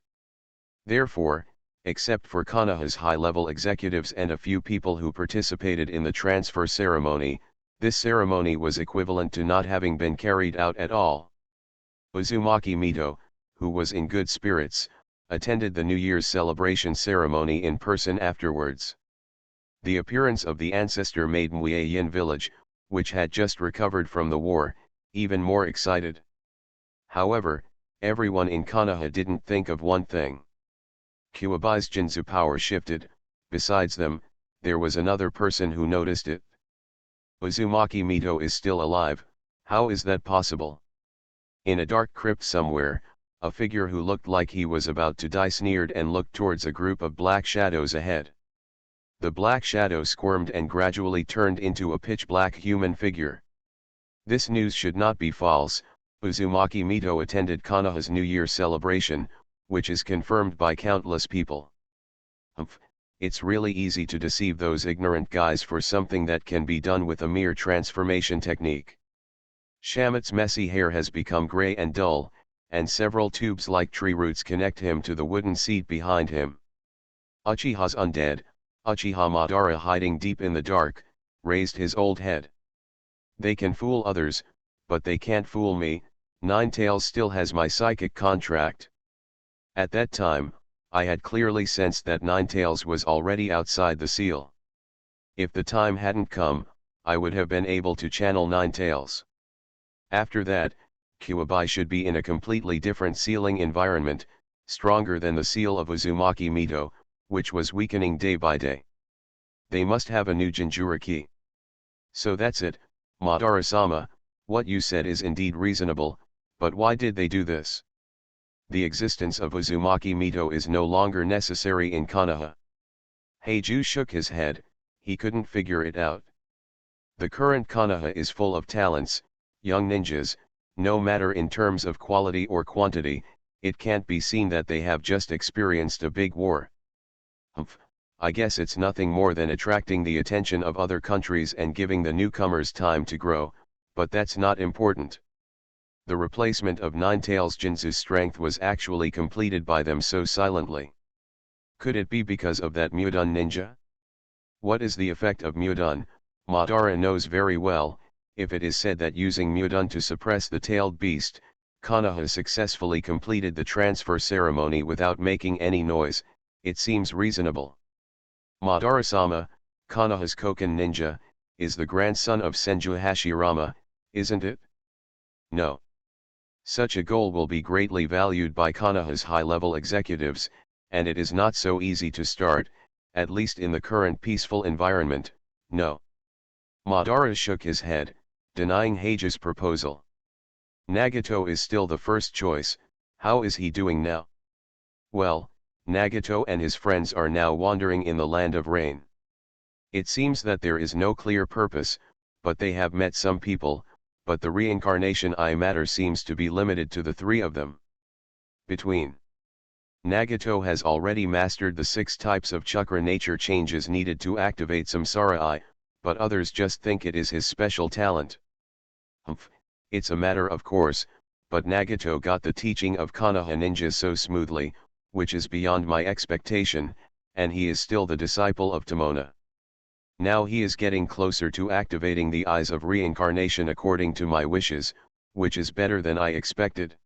Therefore, except for Konoha's high-level executives and a few people who participated in the transfer ceremony, this ceremony was equivalent to not having been carried out at all. Uzumaki Mito, who was in good spirits, attended the New Year's celebration ceremony in person afterwards. The appearance of the ancestor made Mueyin village, which had just recovered from the war, even more excited. However, everyone in Konoha didn't think of one thing. Kuwabai's Jinzu power shifted. Besides them, there was another person who noticed it. Uzumaki Mito is still alive, how is that possible? In a dark crypt somewhere, a figure who looked like he was about to die sneered and looked towards a group of black shadows ahead. The black shadow squirmed and gradually turned into a pitch-black human figure. This news should not be false. Uzumaki Mito attended Konoha's New Year celebration, which is confirmed by countless people. It's really easy to deceive those ignorant guys for something that can be done with a mere transformation technique. Shamit's messy hair has become gray and dull, and several tubes like tree roots connect him to the wooden seat behind him. Uchiha's undead, Uchiha Madara hiding deep in the dark, raised his old head. They can fool others, but they can't fool me. Ninetales still has my psychic contract. At that time, I had clearly sensed that Ninetales was already outside the seal. If the time hadn't come, I would have been able to channel Ninetales. After that, Kuwabai should be in a completely different sealing environment, stronger than the seal of Uzumaki Mito, which was weakening day by day. They must have a new Jinchuriki. So that's it, Madara-sama, what you said is indeed reasonable, but why did they do this? The existence of Uzumaki Mito is no longer necessary in Konoha. Heiju shook his head, he couldn't figure it out. The current Konoha is full of talents, young ninjas, no matter in terms of quality or quantity, it can't be seen that they have just experienced a big war. I guess it's nothing more than attracting the attention of other countries and giving the newcomers time to grow, but that's not important. The replacement of Ninetales Jinzu's strength was actually completed by them so silently. Could it be because of that Mudun ninja? What is the effect of Mudun? Madara knows very well. If it is said that using Mudun to suppress the tailed beast, Konoha successfully completed the transfer ceremony without making any noise, it seems reasonable. Madara-sama, Konoha's Koken ninja, is the grandson of Senju Hashirama, isn't it? No. Such a goal will be greatly valued by Konoha's high-level executives, and it is not so easy to start, at least in the current peaceful environment, no. Madara shook his head, denying Heiju's proposal. Nagato is still the first choice, how is he doing now? Well, Nagato and his friends are now wandering in the land of rain. It seems that there is no clear purpose, but they have met some people, but the reincarnation matter seems to be limited to the 3 of them. Between. Nagato has already mastered the 6 types of chakra nature changes needed to activate Samsara I, but others just think it is his special talent. It's a matter of course, but Nagato got the teaching of Konoha ninjas so smoothly, which is beyond my expectation, and he is still the disciple of Tomona. Now he is getting closer to activating the eyes of reincarnation according to my wishes, which is better than I expected.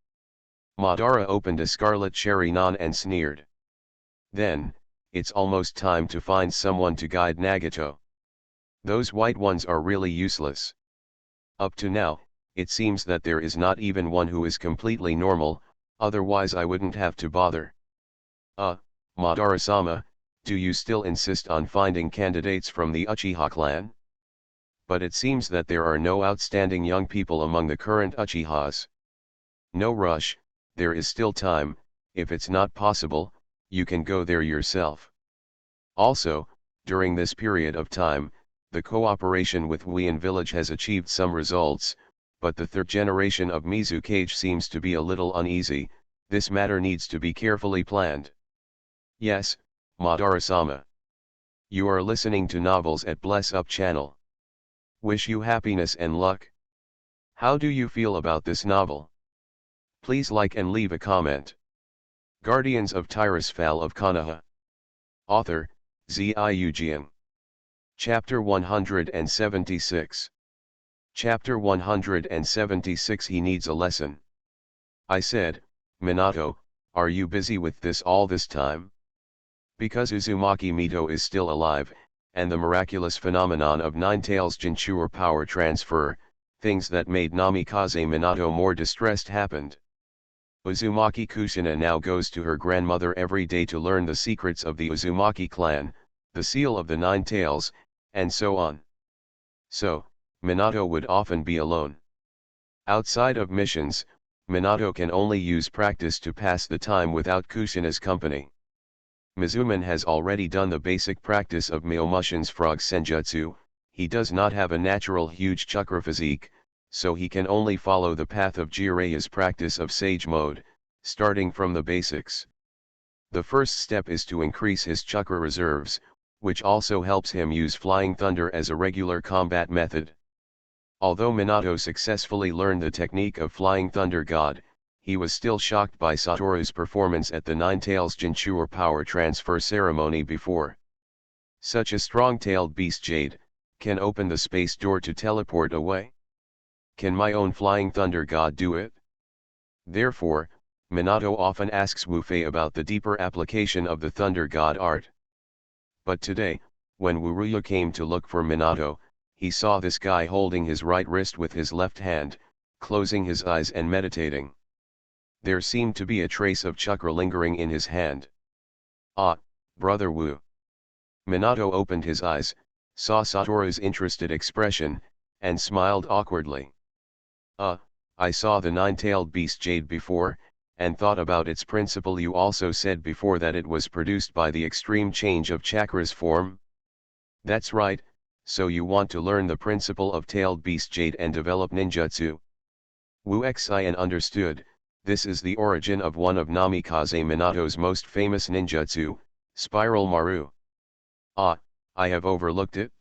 Madara opened a scarlet cherry non and sneered. Then, it's almost time to find someone to guide Nagato. Those white ones are really useless. Up to now, it seems that there is not even one who is completely normal, otherwise I wouldn't have to bother. Madara-sama, do you still insist on finding candidates from the Uchiha clan? But it seems that there are no outstanding young people among the current Uchihas. No rush, there is still time. If it's not possible, you can go there yourself. Also, during this period of time, the cooperation with Wuin village has achieved some results, but the third generation of Mizukage seems to be a little uneasy. This matter needs to be carefully planned. Yes, Madara-sama. You are listening to Novels at Bless Up channel. Wish you happiness and luck. How do you feel about this novel? Please like and leave a comment. Guardians of Tirisfal of Konoha. Author, Ziujian. Chapter 176. Chapter 176 He needs a lesson. I said, Minato, are you busy with this all this time? Because Uzumaki Mito is still alive, and the miraculous phenomenon of Nine-Tails Jinchuriki power transfer, things that made Namikaze Minato more distressed happened. Uzumaki Kushina now goes to her grandmother every day to learn the secrets of the Uzumaki clan, the seal of the Nine Tails, and so on. So, Minato would often be alone. Outside of missions, Minato can only use practice to pass the time without Kushina's company. Mizuman has already done the basic practice of Myomushin's frog senjutsu. He does not have a natural huge chakra physique, so he can only follow the path of Jireya's practice of sage mode, starting from the basics. The first step is to increase his chakra reserves, which also helps him use Flying Thunder as a regular combat method. Although Minato successfully learned the technique of Flying Thunder God, he was still shocked by Satoru's performance at the Nine-Tails Jinchuriki power transfer ceremony before. Such a strong-tailed beast Jade, can open the space door to teleport away? Can my own Flying Thunder God do it? Therefore, Minato often asks Wu Fei about the deeper application of the Thunder God art. But today, when Wu Ryu came to look for Minato, he saw this guy holding his right wrist with his left hand, closing his eyes and meditating. There seemed to be a trace of chakra lingering in his hand. Ah, brother Wu. Minato opened his eyes, saw Satoru's interested expression, and smiled awkwardly. I saw the nine-tailed beast Jade before, and thought about its principle. You also said before that it was produced by the extreme change of chakra's form? That's right, so you want to learn the principle of tailed beast Jade and develop ninjutsu. Wu Xian understood. This is the origin of one of Namikaze Minato's most famous ninjutsu, Spiral Maru. Ah, I have overlooked it.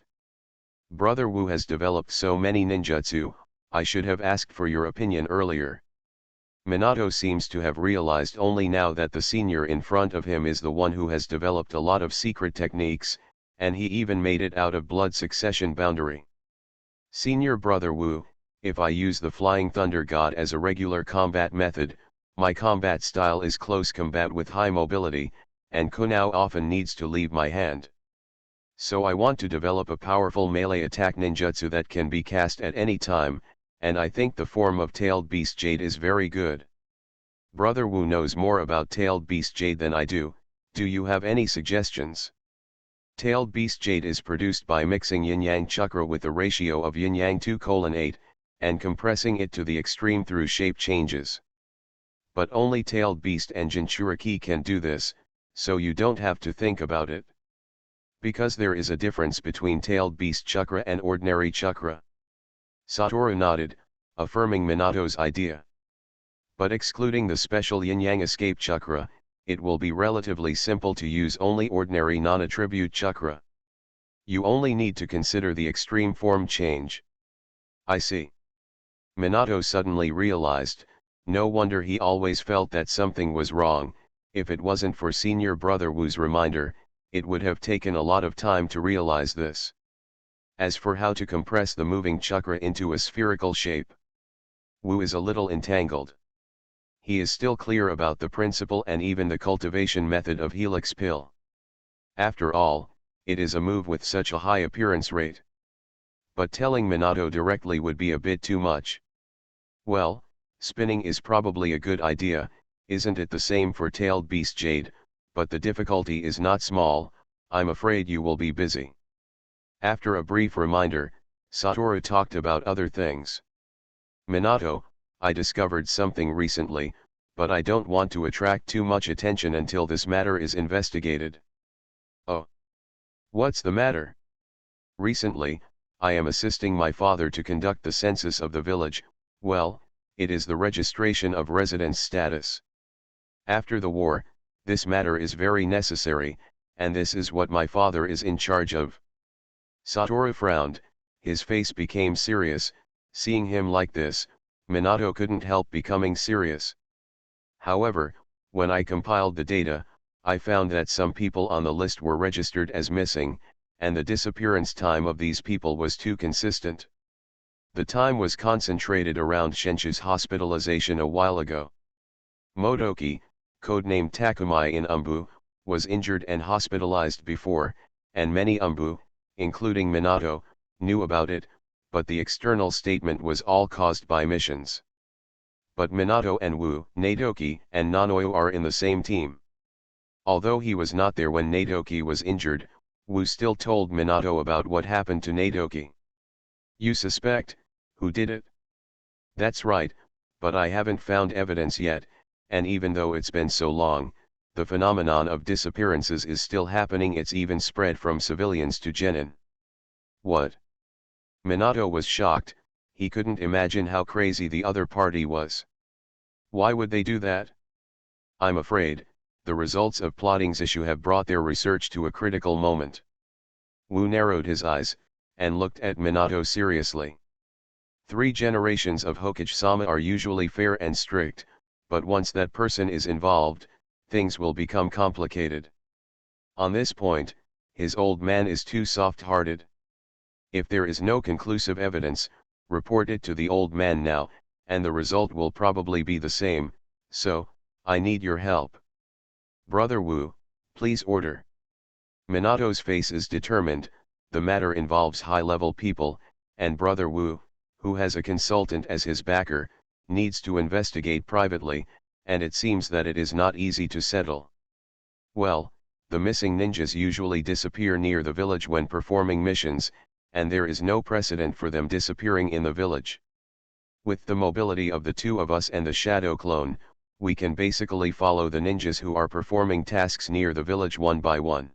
Brother Wu has developed so many ninjutsu, I should have asked for your opinion earlier. Minato seems to have realized only now that the senior in front of him is the one who has developed a lot of secret techniques, and he even made it out of blood succession boundary. Senior brother Wu, if I use the Flying Thunder God as a regular combat method, my combat style is close combat with high mobility, and Kunao often needs to leave my hand. So I want to develop a powerful melee attack ninjutsu that can be cast at any time, and I think the form of Tailed Beast Jade is very good. Brother Wu knows more about Tailed Beast Jade than I do. Do you have any suggestions? Tailed Beast Jade is produced by mixing yin-yang chakra with a ratio of yin-yang 2:8, and compressing it to the extreme through shape changes. But only Tailed Beast and Jinchuriki can do this, so you don't have to think about it. Because there is a difference between Tailed Beast chakra and ordinary chakra. Satoru nodded, affirming Minato's idea. But excluding the special yin-yang escape chakra, it will be relatively simple to use only ordinary non-attribute chakra. You only need to consider the extreme form change. I see. Minato suddenly realized, no wonder he always felt that something was wrong. If it wasn't for senior brother Wu's reminder, it would have taken a lot of time to realize this. As for how to compress the moving chakra into a spherical shape, Wu is a little entangled. he is still clear about the principle and even the cultivation method of Helix pill. After all, it is a move with such a high appearance rate. But telling Minato directly would be a bit too much. Well, spinning is probably a good idea, isn't it the same for tailed beast Jade, but the difficulty is not small, I'm afraid you will be busy. After a brief reminder, Satoru talked about other things. Minato, I discovered something recently, but I don't want to attract too much attention until this matter is investigated. Oh. What's the matter? Recently, I am assisting my father to conduct the census of the village. Well, it is the registration of residence status. After the war, this matter is very necessary, and this is what my father is in charge of. Satoru frowned, his face became serious. Seeing him like this, Minato couldn't help becoming serious. However, when I compiled the data, I found that some people on the list were registered as missing, and the disappearance time of these people was too consistent. The time was concentrated around Shenchu's hospitalization a while ago. Motoki, codenamed Takumai in Umbu, was injured and hospitalized before, and many Umbu, including Minato, knew about it, but the external statement was all caused by missions. But Minato and Wu, Natoki, and Nanoyo are in the same team. Although he was not there when Natoki was injured, Wu still told Minato about what happened to Natoki. You suspect, who did it? That's right, but I haven't found evidence yet, and even though it's been so long, the phenomenon of disappearances is still happening. It's even spread from civilians to genin. What? Minato was shocked, he couldn't imagine how crazy the other party was. Why would they do that? I'm afraid, the results of plotting's issue have brought their research to a critical moment. Wu narrowed his eyes, and looked at Minato seriously. 3 generations of Hokage-sama are usually fair and strict, but once that person is involved, things will become complicated. On this point, his old man is too soft-hearted. If there is no conclusive evidence, report it to the old man now, and the result will probably be the same, so, I need your help. Brother Wu, please order. Minato's face is determined, the matter involves high-level people, and Brother Wu, who has a consultant as his backer, needs to investigate privately, and it seems that it is not easy to settle. Well, the missing ninjas usually disappear near the village when performing missions, and there is no precedent for them disappearing in the village. With the mobility of the 2 of us and the shadow clone, we can basically follow the ninjas who are performing tasks near the village one by one.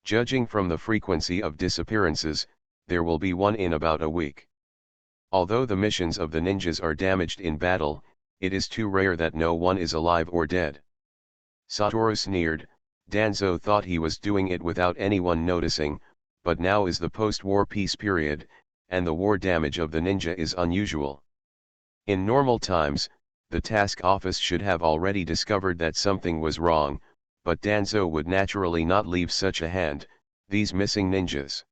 Judging from the frequency of disappearances, there will be one in about a week. Although the missions of the ninjas are damaged in battle, it is too rare that no one is alive or dead. Satoru sneered, Danzo thought he was doing it without anyone noticing, but now is the post-war peace period, and the war damage of the ninja is unusual. In normal times, the task office should have already discovered that something was wrong, but Danzo would naturally not leave such a hand, these missing ninjas.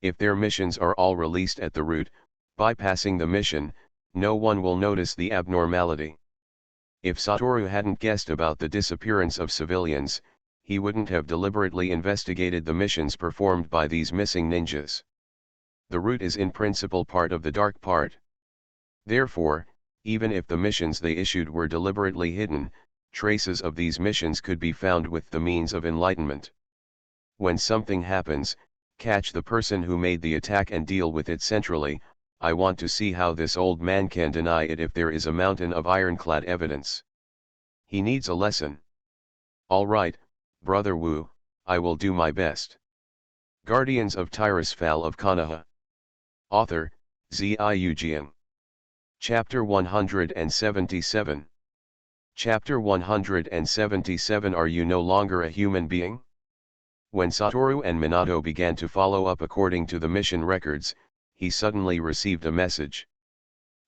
If their missions are all released at the route, bypassing the mission, no one will notice the abnormality. If Satoru hadn't guessed about the disappearance of civilians, he wouldn't have deliberately investigated the missions performed by these missing ninjas. The route is in principle part of the dark part. Therefore, even if the missions they issued were deliberately hidden, traces of these missions could be found with the means of enlightenment. When something happens, catch the person who made the attack and deal with it centrally. I want to see how this old man can deny it if there is a mountain of ironclad evidence. He needs a lesson. All right, Brother Wu, I will do my best. Guardians of Tirisfal of Konoha. Author, Ziujian. Chapter 177. Chapter 177. Are you no longer a human being? When Satoru and Minato began to follow up according to the mission records, he suddenly received a message.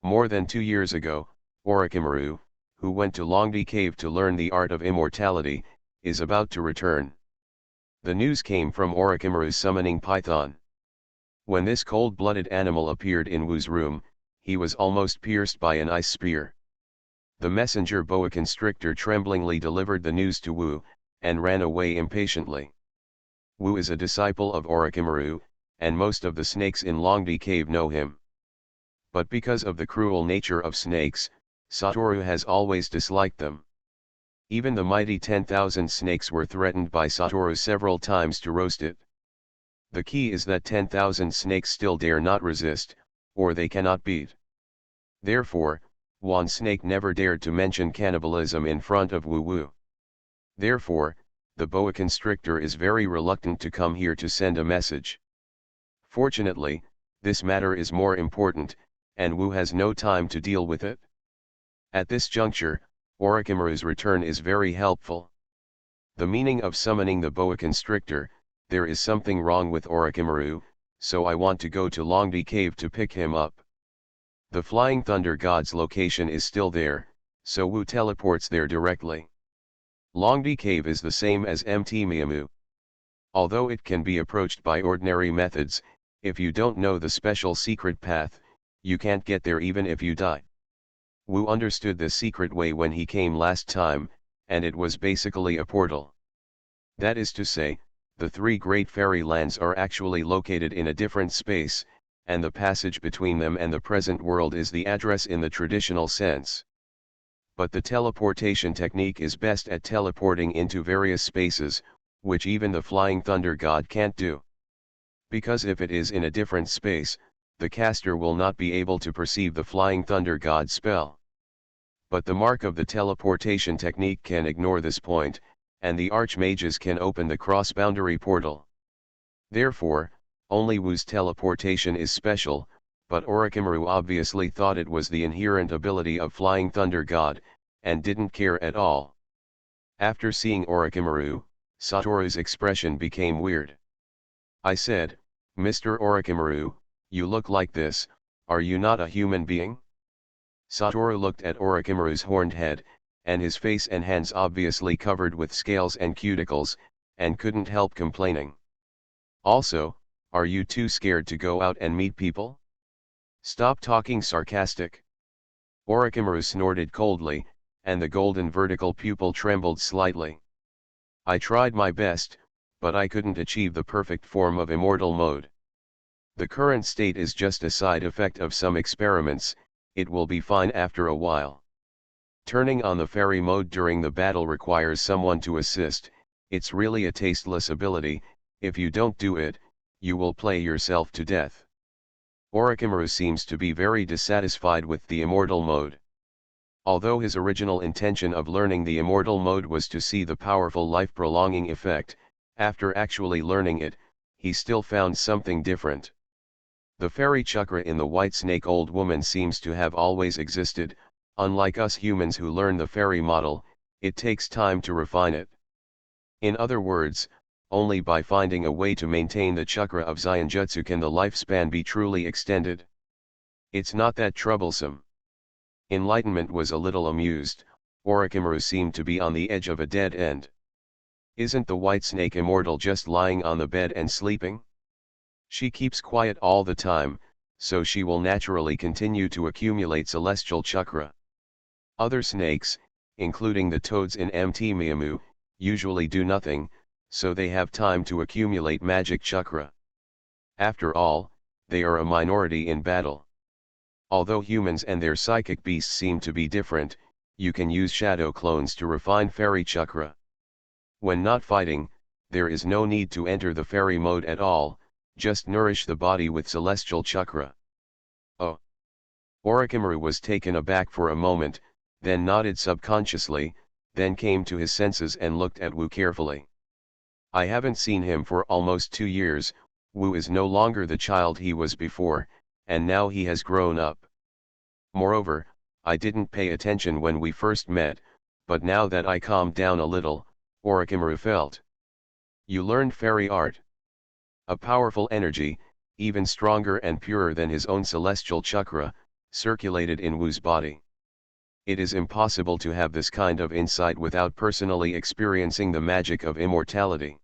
More than 2 years ago, Orochimaru, who went to Longdi Cave to learn the art of immortality, is about to return. The news came from Orochimaru's summoning python. When this cold-blooded animal appeared in Wu's room, he was almost pierced by an ice spear. The messenger boa constrictor tremblingly delivered the news to Wu, and ran away impatiently. Wu is a disciple of Orochimaru, and most of the snakes in Longdi Cave know him. But because of the cruel nature of snakes, Satoru has always disliked them. Even the mighty 10,000 snakes were threatened by Satoru several times to roast it. The key is that 10,000 snakes still dare not resist, or they cannot beat. Therefore, one snake never dared to mention cannibalism in front of Wu Wu. Therefore, the boa constrictor is very reluctant to come here to send a message. Fortunately, this matter is more important, and Wu has no time to deal with it. At this juncture, Orochimaru's return is very helpful. The meaning of summoning the boa constrictor: there is something wrong with Orochimaru, so I want to go to Longdi Cave to pick him up. The Flying Thunder God's location is still there, so Wu teleports there directly. Longdi Cave is the same as Mt Miamu. Although it can be approached by ordinary methods, if you don't know the special secret path, you can't get there even if you die. Wu understood the secret way when he came last time, and it was basically a portal. That is to say, the three great fairy lands are actually located in a different space, and the passage between them and the present world is the address in the traditional sense. But the teleportation technique is best at teleporting into various spaces, which even the Flying Thunder God can't do. Because if it is in a different space, the caster will not be able to perceive the Flying Thunder God's spell. But the mark of the teleportation technique can ignore this point, and the archmages can open the cross-boundary portal. Therefore, only Wu's teleportation is special, but Orochimaru obviously thought it was the inherent ability of Flying Thunder God, and didn't care at all. After seeing Orochimaru, Satoru's expression became weird. I said, "Mr. Orochimaru, you look like this, are you not a human being?" Satoru looked at Orochimaru's horned head, and his face and hands obviously covered with scales and cuticles, and couldn't help complaining. Also, are you too scared to go out and meet people? Stop talking sarcastic. Orochimaru snorted coldly, and the golden vertical pupil trembled slightly. I tried my best, but I couldn't achieve the perfect form of immortal mode. The current state is just a side effect of some experiments, it will be fine after a while. Turning on the fairy mode during the battle requires someone to assist, it's really a tasteless ability, if you don't do it, you will play yourself to death. Orochimaru seems to be very dissatisfied with the immortal mode. Although his original intention of learning the immortal mode was to see the powerful life-prolonging effect, after actually learning it, he still found something different. The fairy chakra in the white snake old woman seems to have always existed, unlike us humans who learn the fairy model, it takes time to refine it. In other words, only by finding a way to maintain the chakra of Zenjutsu can the lifespan be truly extended. It's not that troublesome. Enlightenment was a little amused, Orochimaru seemed to be on the edge of a dead end. Isn't the white snake immortal just lying on the bed and sleeping? She keeps quiet all the time, so she will naturally continue to accumulate celestial chakra. Other snakes, including the toads in Mt Miamu, usually do nothing, so they have time to accumulate magic chakra. After all, they are a minority in battle. Although humans and their psychic beasts seem to be different, you can use shadow clones to refine fairy chakra. When not fighting, there is no need to enter the fairy mode at all, just nourish the body with celestial chakra. Oh! Orochimaru was taken aback for a moment, then nodded subconsciously, then came to his senses and looked at Wu carefully. I haven't seen him for almost 2 years, Wu is no longer the child he was before, and now he has grown up. Moreover, I didn't pay attention when we first met, but now that I calmed down a little, Orochimaru felt. You learned fairy art. A powerful energy, even stronger and purer than his own celestial chakra, circulated in Wu's body. It is impossible to have this kind of insight without personally experiencing the magic of immortality.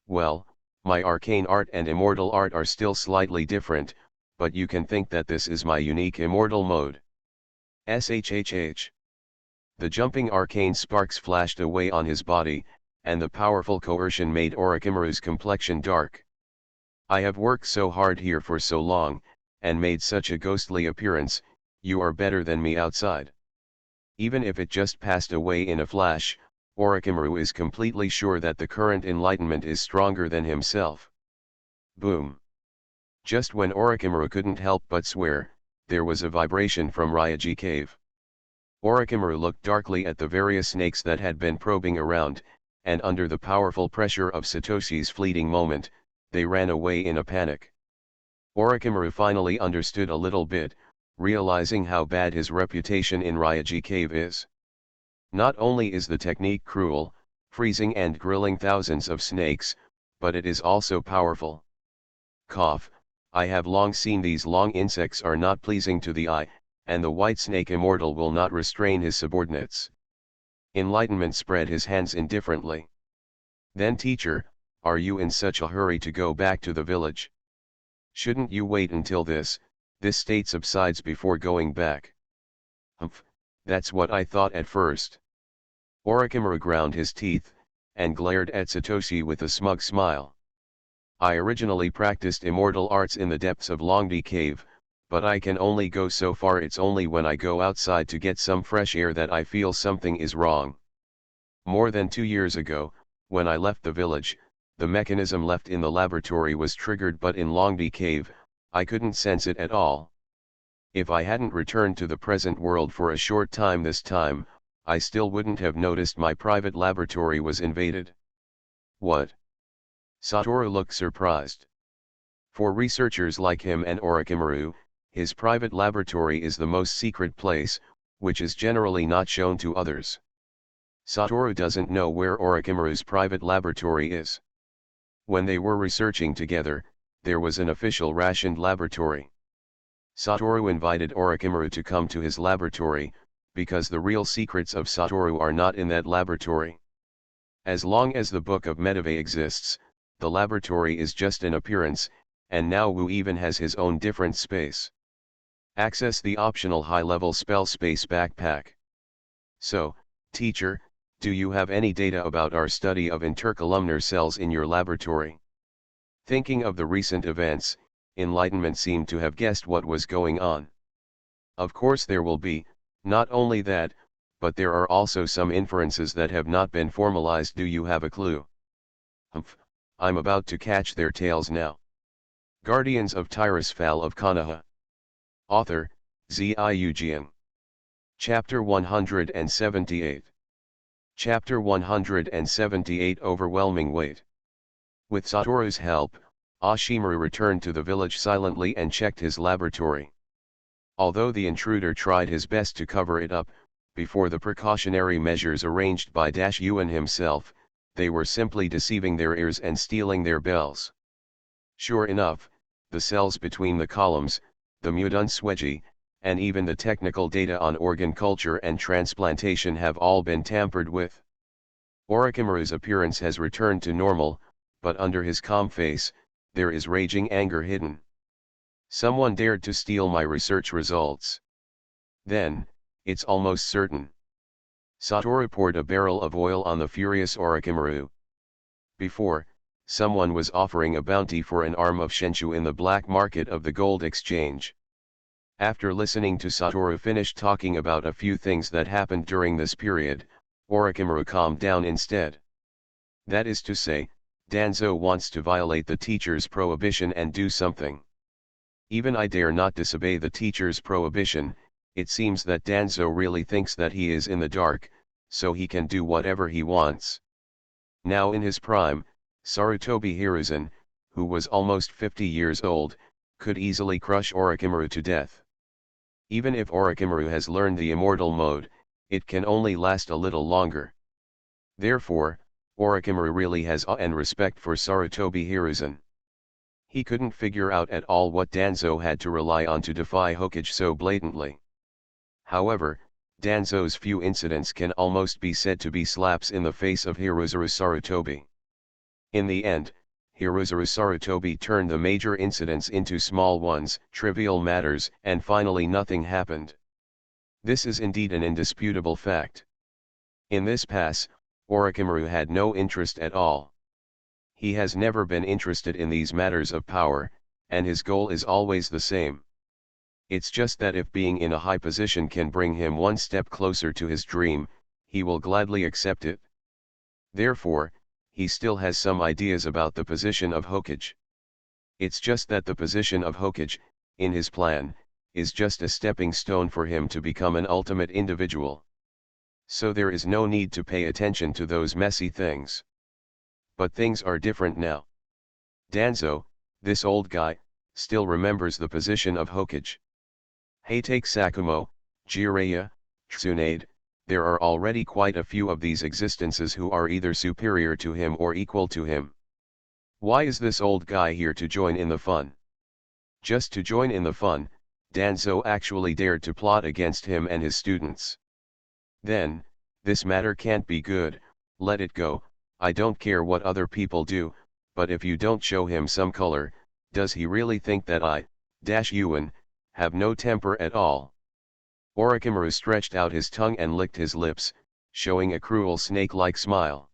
Well, my arcane art and immortal art are still slightly different, but you can think that this is my unique immortal mode. SHHH. The jumping arcane sparks flashed away on his body, and the powerful coercion made Orochimaru's complexion dark. I have worked so hard here for so long, and made such a ghostly appearance, you are better than me outside. Even if it just passed away in a flash, Orochimaru is completely sure that the current enlightenment is stronger than himself. Boom. Just when Orochimaru couldn't help but swear, there was a vibration from Ryuji Cave. Orochimaru looked darkly at the various snakes that had been probing around, and under the powerful pressure of Satoshi's fleeting moment, they ran away in a panic. Orochimaru finally understood a little bit, realizing how bad his reputation in Ryuji Cave is. Not only is the technique cruel, freezing and grilling thousands of snakes, but it is also powerful. Cough, I have long seen these long insects are not pleasing to the eye, and the white snake immortal will not restrain his subordinates. Enlightenment spread his hands indifferently. Then teacher, are you in such a hurry to go back to the village? Shouldn't you wait until this state subsides before going back? Humph, that's what I thought at first. Orochimaru ground his teeth, and glared at Satoshi with a smug smile. I originally practiced immortal arts in the depths of Longdi Cave, but I can only go so far. It's only when I go outside to get some fresh air that I feel something is wrong. More than 2 years ago, when I left the village, the mechanism left in the laboratory was triggered, but in Longdi Cave, I couldn't sense it at all. If I hadn't returned to the present world for a short time this time, I still wouldn't have noticed my private laboratory was invaded. What? Satoru looked surprised. For researchers like him and Orochimaru, his private laboratory is the most secret place, which is generally not shown to others. Satoru doesn't know where Orochimaru's private laboratory is. When they were researching together, there was an official rationed laboratory. Satoru invited Orochimaru to come to his laboratory, because the real secrets of Satoru are not in that laboratory. As long as the Book of Medivh exists, the laboratory is just an appearance, and now Wu even has his own different space. Access the optional high-level spell space backpack. So, teacher, do you have any data about our study of intercolumnar cells in your laboratory? Thinking of the recent events, Enlightenment seemed to have guessed what was going on. Of course there will be, not only that, but there are also some inferences that have not been formalized. Do you have a clue? Humph, I'm about to catch their tails now. Guardians of Tirisfal of Konoha. Author, Ziujian. Chapter 178. Chapter 178 Overwhelming Weight. With Satoru's help, Ashimaru returned to the village silently and checked his laboratory. Although the intruder tried his best to cover it up, before the precautionary measures arranged by Yuan himself, they were simply deceiving their ears and stealing their bells. Sure enough, the cells between the columns, the Mudunsweji, and even the technical data on organ culture and transplantation have all been tampered with. Orochimaru's appearance has returned to normal, but under his calm face, there is raging anger hidden. Someone dared to steal my research results. Then, it's almost certain. Satoru poured a barrel of oil on the furious Orochimaru. Before, someone was offering a bounty for an arm of Shenshu in the black market of the gold exchange. After listening to Satoru finish talking about a few things that happened during this period, Orochimaru calmed down instead. That is to say, Danzo wants to violate the teacher's prohibition and do something. Even I dare not disobey the teacher's prohibition. It seems that Danzo really thinks that he is in the dark, so he can do whatever he wants. Now in his prime, Sarutobi Hiruzen, who was almost 50 years old, could easily crush Orochimaru to death. Even if Orochimaru has learned the immortal mode, it can only last a little longer. Therefore, Orochimaru really has awe and respect for Sarutobi Hiruzen. He couldn't figure out at all what Danzo had to rely on to defy Hokage so blatantly. However, Danzo's few incidents can almost be said to be slaps in the face of Hiruzuru Sarutobi. In the end, Hiruzuru Sarutobi turned the major incidents into small ones, trivial matters, and finally nothing happened. This is indeed an indisputable fact. In this pass, Orochimaru had no interest at all. He has never been interested in these matters of power, and his goal is always the same. It's just that if being in a high position can bring him one step closer to his dream, he will gladly accept it. Therefore, he still has some ideas about the position of Hokage. It's just that the position of Hokage, in his plan, is just a stepping stone for him to become an ultimate individual. So there is no need to pay attention to those messy things. But things are different now. Danzo, this old guy, still remembers the position of Hokage. Hey, take Sakumo, Jiraiya, Tsunade, there are already quite a few of these existences who are either superior to him or equal to him. Why is this old guy here to join in the fun? Just to join in the fun, Danzo actually dared to plot against him and his students. Then, this matter can't be good, let it go, I don't care what other people do, but if you don't show him some color, does he really think that Yuan, have no temper at all? Orochimaru stretched out his tongue and licked his lips, showing a cruel snake-like smile.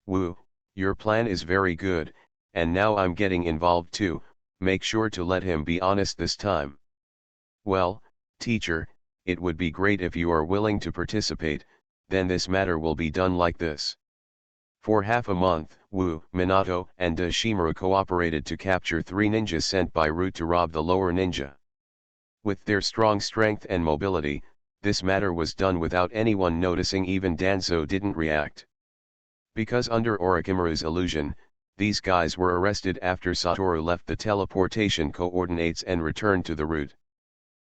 Wu, your plan is very good, and now I'm getting involved too, make sure to let him be honest this time. Well, teacher, it would be great if you are willing to participate, then this matter will be done like this. For half a month, Wu, Minato, and Dashimaru cooperated to capture 3 ninjas sent by Root to rob the lower ninja. With their strong strength and mobility, this matter was done without anyone noticing. Even Danzo didn't react. Because under Orochimaru's illusion, these guys were arrested after Satoru left the teleportation coordinates and returned to the Root.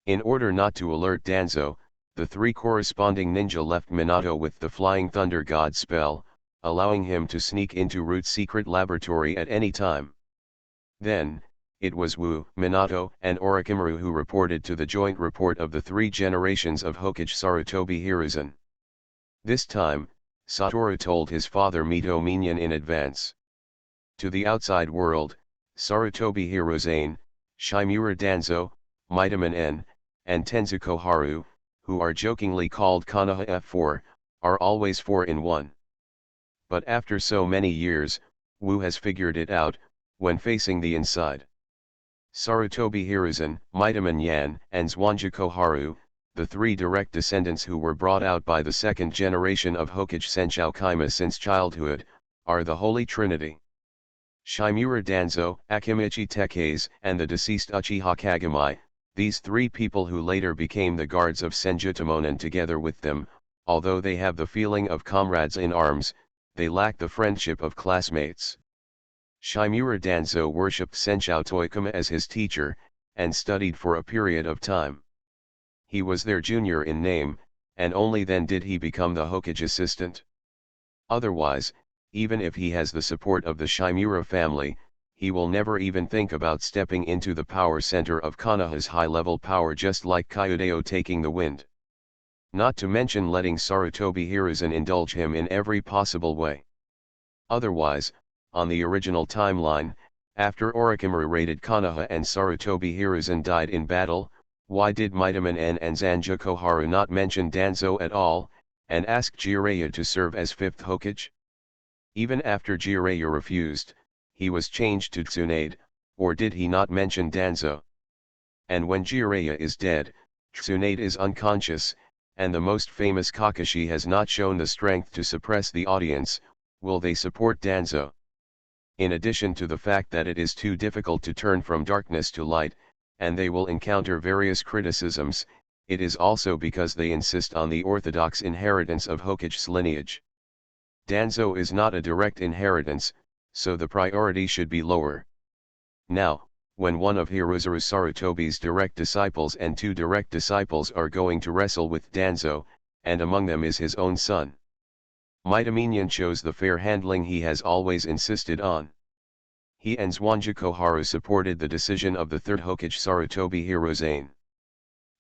In order not to alert Danzo, the 3 corresponding ninja left Minato with the Flying Thunder God spell, allowing him to sneak into Root's secret laboratory at any time. Then, it was Wu, Minato, and Orochimaru who reported to the joint report of the 3 generations of Hokage Sarutobi Hiruzen. This time, Satoru told his father Mito Minion in advance. To the outside world, Sarutobi Hiruzen, Shimura Danzo, Mitaman N, and Tenzuko Haru, who are jokingly called Konoha F4, are always 4 in 1. But after so many years, Wu has figured it out, when facing the inside. Sarutobi Hiruzen, Mitaman Yan, and Zwanjiko Haru, the 3 direct descendants who were brought out by the 2nd generation of Hokage Senshou Kaima since childhood, are the Holy Trinity. Shimura Danzo, Akimichi Tekase, and the deceased Uchiha Kagami, these 3 people who later became the guards of Senjutamon, together with them, although they have the feeling of comrades in arms, they lack the friendship of classmates. Shimura Danzo worshipped Senshou Toikuma as his teacher, and studied for a period of time. He was their junior in name, and only then did he become the Hokage assistant. Otherwise, even if he has the support of the Shimura family, he will never even think about stepping into the power center of Konoha's high-level power, just like Kyudeo taking the wind. Not to mention letting Sarutobi Hiruzen indulge him in every possible way. Otherwise, on the original timeline, after Orochimaru raided Konoha and Sarutobi Hiruzen died in battle, why did Mitaman N and Zanjuko Haru not mention Danzo at all, and ask Jiraiya to serve as 5th Hokage? Even after Jiraiya refused, he was changed to Tsunade, or did he not mention Danzo? And when Jiraiya is dead, Tsunade is unconscious, and the most famous Kakashi has not shown the strength to suppress the audience, will they support Danzo? In addition to the fact that it is too difficult to turn from darkness to light, and they will encounter various criticisms, it is also because they insist on the orthodox inheritance of Hokage's lineage. Danzo is not a direct inheritance, so the priority should be lower. Now, when one of Hiruzen Sarutobi's direct disciples and 2 direct disciples are going to wrestle with Danzo, and among them is his own son, Mitaminyan chose the fair handling he has always insisted on. He and Zwanjiko Haru supported the decision of the 3rd Hokage Sarutobi Hiruzen.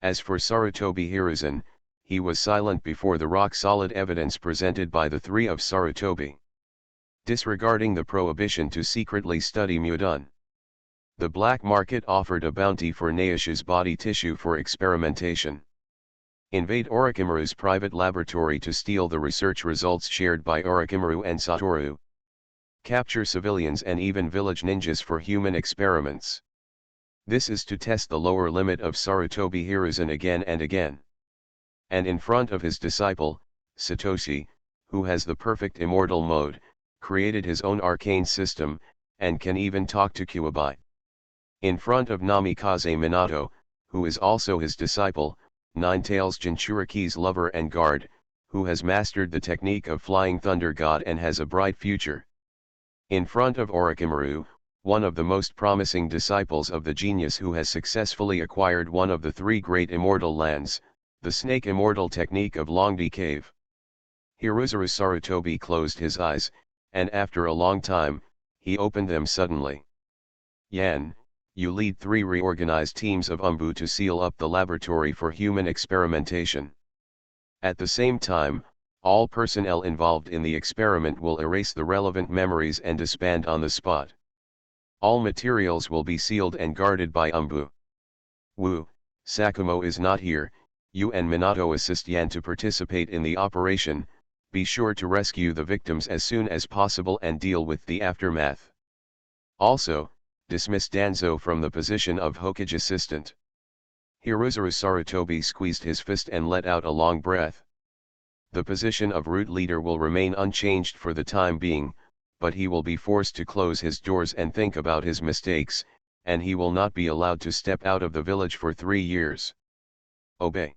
As for Sarutobi Hiruzen, he was silent before the rock-solid evidence presented by the 3 of Sarutobi. Disregarding the prohibition to secretly study Mudun, the black market offered a bounty for Naoshi's body tissue for experimentation. Invade Orochimaru's private laboratory to steal the research results shared by Orochimaru and Satoru. Capture civilians and even village ninjas for human experiments. This is to test the lower limit of Sarutobi Hiruzen again and again. And in front of his disciple, Satoshi, who has the perfect immortal mode, created his own arcane system, and can even talk to Kuwabai. In front of Namikaze Minato, who is also his disciple, Ninetales Jinchuriki's lover and guard, who has mastered the technique of Flying Thunder God and has a bright future. In front of Orochimaru, one of the most promising disciples of the genius who has successfully acquired one of the three great immortal lands, the snake immortal technique of Longdi Cave. Hiruzuru Sarutobi closed his eyes, and after a long time, he opened them suddenly. Yan, you lead 3 reorganized teams of Umbu to seal up the laboratory for human experimentation. At the same time, all personnel involved in the experiment will erase the relevant memories and disband on the spot. All materials will be sealed and guarded by Umbu. Wu, Sakumo is not here, you and Minato assist Yan to participate in the operation, be sure to rescue the victims as soon as possible and deal with the aftermath. Also, dismiss Danzo from the position of Hokage assistant. Hiruzuru Sarutobi squeezed his fist and let out a long breath. The position of root leader will remain unchanged for the time being, but he will be forced to close his doors and think about his mistakes, and he will not be allowed to step out of the village for 3 years. Obey.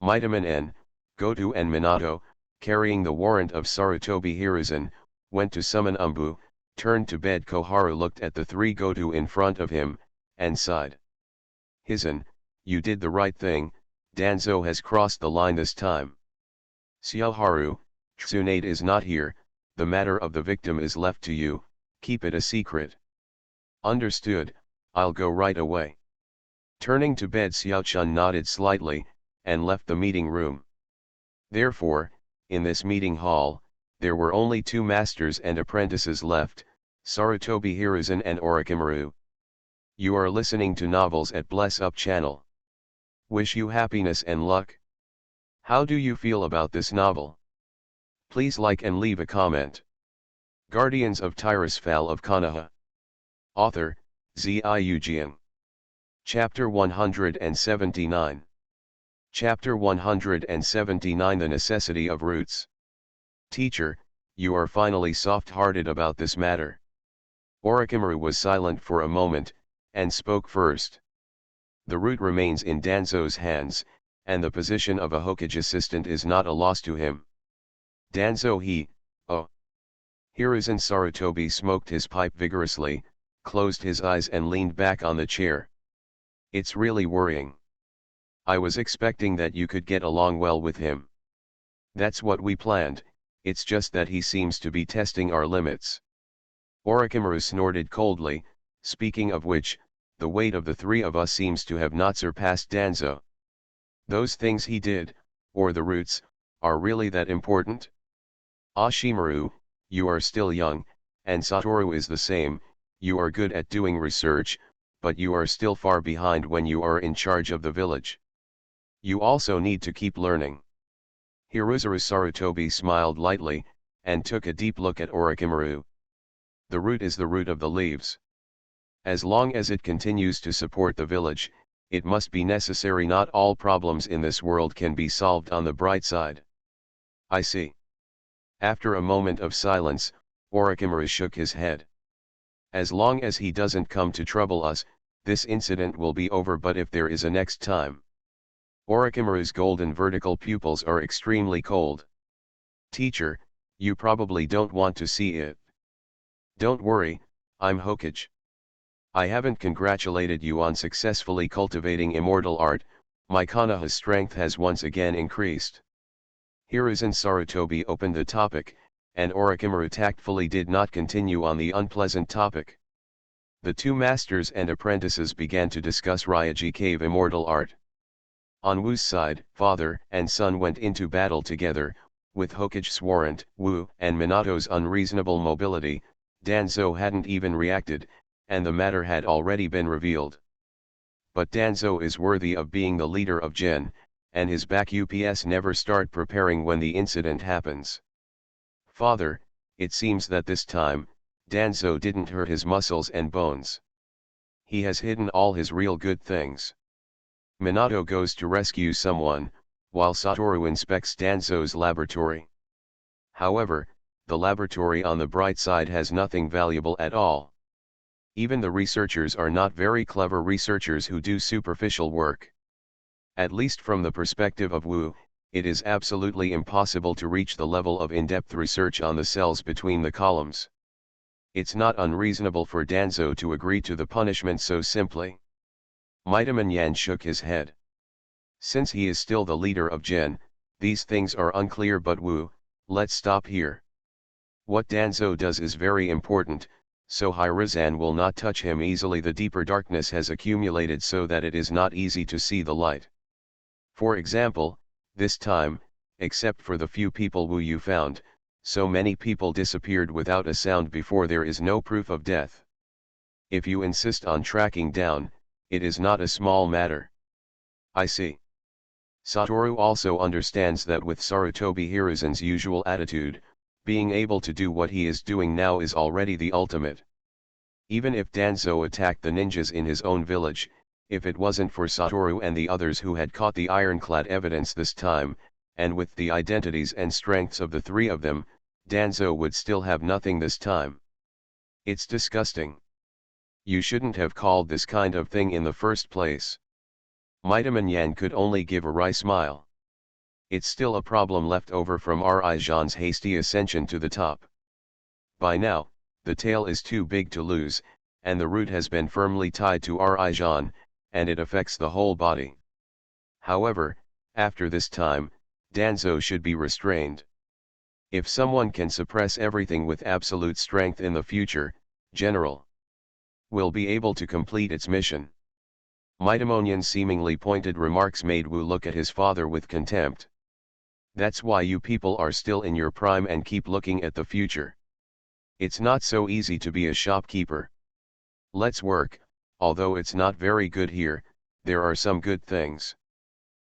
Mitaman N, Goto and Minato, carrying the warrant of Sarutobi Hiruzen, went to summon Umbu, turned to bed. Koharu looked at the 3 Goto in front of him, and sighed. Hizen, you did the right thing, Danzo has crossed the line this time. Xiaoharu, Tsunade is not here, the matter of the victim is left to you, keep it a secret. Understood, I'll go right away. Turning to bed, Xiaochun nodded slightly, and left the meeting room. Therefore, in this meeting hall, there were only 2 masters and apprentices left, Sarutobi Hiruzen and Orochimaru. You are listening to Novels at Bless Up channel. Wish you happiness and luck. How do you feel about this novel? Please like and leave a comment. Guardians of Tirisfal of Konoha. Author, Ziujian. Chapter 179. Chapter 179 The Necessity of Roots. Teacher, you are finally soft-hearted about this matter. Orochimaru was silent for a moment, and spoke first. The root remains in Danzo's hands, and the position of a Hokage assistant is not a loss to him. Danzo Hiruzen Sarutobi smoked his pipe vigorously, closed his eyes and leaned back on the chair. It's really worrying. I was expecting that you could get along well with him. That's what we planned, it's just that he seems to be testing our limits. Orochimaru snorted coldly, speaking of which, the weight of the 3 of us seems to have not surpassed Danzo. Those things he did, or the roots, are really that important? Ashimaru, you are still young, and Satoru is the same, you are good at doing research, but you are still far behind when you are in charge of the village. You also need to keep learning. Hiruzuru Sarutobi smiled lightly, and took a deep look at Orochimaru. The root is the root of the leaves. As long as it continues to support the village, it must be necessary. Not all problems in this world can be solved on the bright side. I see. After a moment of silence, Orochimaru shook his head. As long as he doesn't come to trouble us, this incident will be over, but if there is a next time. Orochimaru's golden vertical pupils are extremely cold. Teacher, you probably don't want to see it. Don't worry, I'm Hokage. I haven't congratulated you on successfully cultivating immortal art, my Konoha's strength has once again increased. Hiruzen Sarutobi opened the topic, and Orochimaru tactfully did not continue on the unpleasant topic. The 2 masters and apprentices began to discuss Ryoji Cave immortal art. On Wu's side, father and son went into battle together, with Hokage's warrant, Wu and Minato's unreasonable mobility, Danzo hadn't even reacted, and the matter had already been revealed. But Danzo is worthy of being the leader of Gen, and his back UPS never start preparing when the incident happens. Father, it seems that this time, Danzo didn't hurt his muscles and bones. He has hidden all his real good things. Minato goes to rescue someone, while Satoru inspects Danzo's laboratory. However, the laboratory on the bright side has nothing valuable at all. Even the researchers are not very clever researchers who do superficial work. At least from the perspective of Wu, it is absolutely impossible to reach the level of in-depth research on the cells between the columns. It's not unreasonable for Danzo to agree to the punishment so simply. Mightyman Yan shook his head. Since he is still the leader of Gen, these things are unclear, but Wu, let's stop here. What Danzo does is very important, so Hiruzen will not touch him easily. The deeper darkness has accumulated so that it is not easy to see the light. For example, this time, except for the few people Wu you found, so many people disappeared without a sound before there is no proof of death. If you insist on tracking down, it is not a small matter. I see. Satoru also understands that with Sarutobi Hiruzen's usual attitude, being able to do what he is doing now is already the ultimate. Even if Danzo attacked the ninjas in his own village, if it wasn't for Satoru and the others who had caught the ironclad evidence this time, and with the identities and strengths of the three of them, Danzo would still have nothing this time. It's disgusting. You shouldn't have called this kind of thing in the first place. Mightyman Yan could only give a wry smile. It's still a problem left over from Rijan's hasty ascension to the top. By now, the tail is too big to lose, and the root has been firmly tied to Rijan, and it affects the whole body. However, after this time, Danzo should be restrained. If someone can suppress everything with absolute strength in the future, General will be able to complete its mission. Mightymonyan's seemingly pointed remarks made Wu look at his father with contempt. That's why you people are still in your prime and keep looking at the future. It's not so easy to be a shopkeeper. Let's work, although it's not very good here, there are some good things.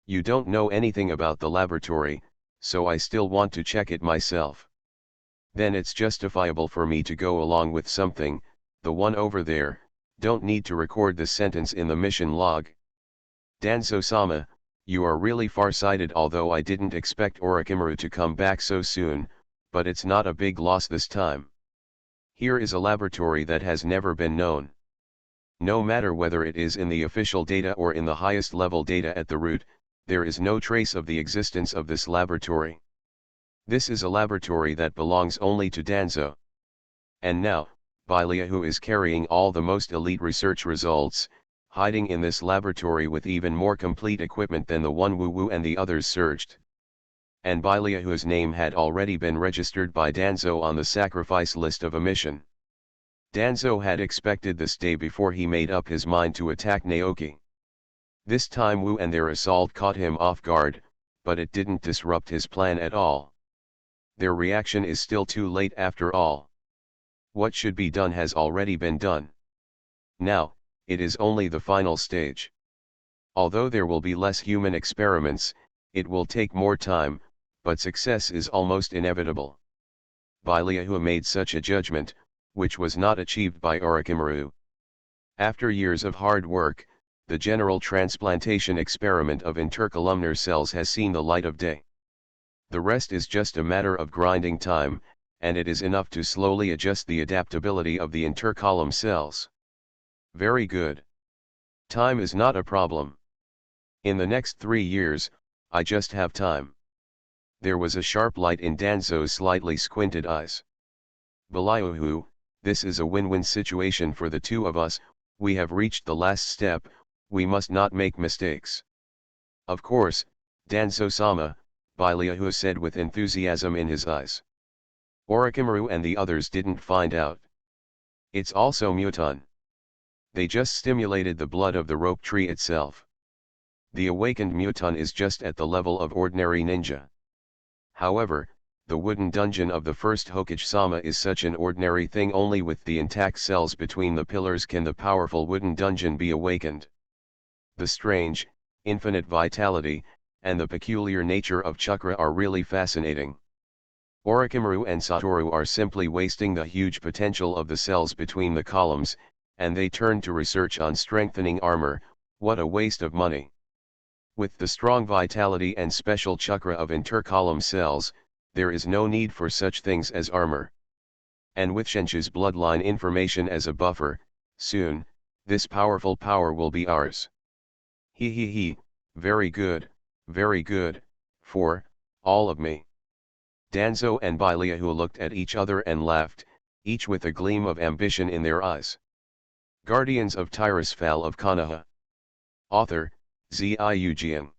You don't know anything about the laboratory, so I still want to check it myself. Then it's justifiable for me to go along with something. The one over there, don't need to record the sentence in the mission log. Danzo-sama, you are really far-sighted, although I didn't expect Orochimaru to come back so soon, but it's not a big loss this time. Here is a laboratory that has never been known. No matter whether it is in the official data or in the highest level data at the root, there is no trace of the existence of this laboratory. This is a laboratory that belongs only to Danzo. And now, Bailia, who is carrying all the most elite research results, hiding in this laboratory with even more complete equipment than the one Wu Wu and the others searched. And Bailia, whose name had already been registered by Danzo on the sacrifice list of a mission. Danzo had expected this day before he made up his mind to attack Naoki. This time Wu and their assault caught him off guard, but it didn't disrupt his plan at all. Their reaction is still too late after all. What should be done has already been done. Now, it is only the final stage. Although there will be less human experiments, it will take more time, but success is almost inevitable. Bailia who made such a judgment, which was not achieved by Orochimaru. After years of hard work, the general transplantation experiment of intercolumnar cells has seen the light of day. The rest is just a matter of grinding time, and it is enough to slowly adjust the adaptability of the intercolumn cells. Very good. Time is not a problem. In the next 3 years, I just have time. There was a sharp light in Danzo's slightly squinted eyes. Baliuhu, this is a win-win situation for the two of us. We have reached the last step, we must not make mistakes. Of course, Danzo-sama, Baliuhu said with enthusiasm in his eyes. Orochimaru and the others didn't find out. It's also muton. They just stimulated the blood of the rope tree itself. The awakened muton is just at the level of ordinary ninja. However, the wooden dungeon of the first Hokage-sama is such an ordinary thing. Only with the intact cells between the pillars can the powerful wooden dungeon be awakened. The strange, infinite vitality, and the peculiar nature of chakra are really fascinating. Orochimaru and Satoru are simply wasting the huge potential of the cells between the columns, and they turn to research on strengthening armor. What a waste of money. With the strong vitality and special chakra of intercolumn cells, there is no need for such things as armor. And with Shenchu's bloodline information as a buffer, soon, this powerful power will be ours. Very good, for all of me. Danzo and Baileahu looked at each other and laughed, each with a gleam of ambition in their eyes. Guardians of Tirisfal of Konoha. Author, Ziujian.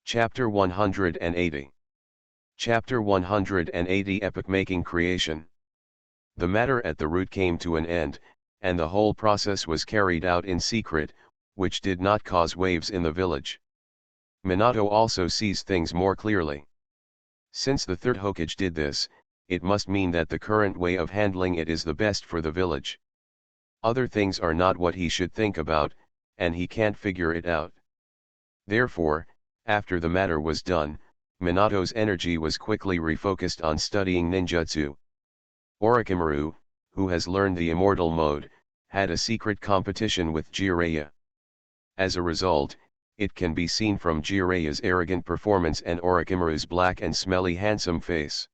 Chapter 180. Chapter 180 Epoch-making creation. The matter at the root came to an end, and the whole process was carried out in secret, which did not cause waves in the village. Minato also sees things more clearly. Since the third Hokage did this, it must mean that the current way of handling it is the best for the village. Other things are not what he should think about, and he can't figure it out. Therefore, after the matter was done, Minato's energy was quickly refocused on studying ninjutsu. Orochimaru, who has learned the immortal mode, had a secret competition with Jiraiya. As a result, it can be seen from Jiraiya's arrogant performance and Orochimaru's black and smelly handsome face.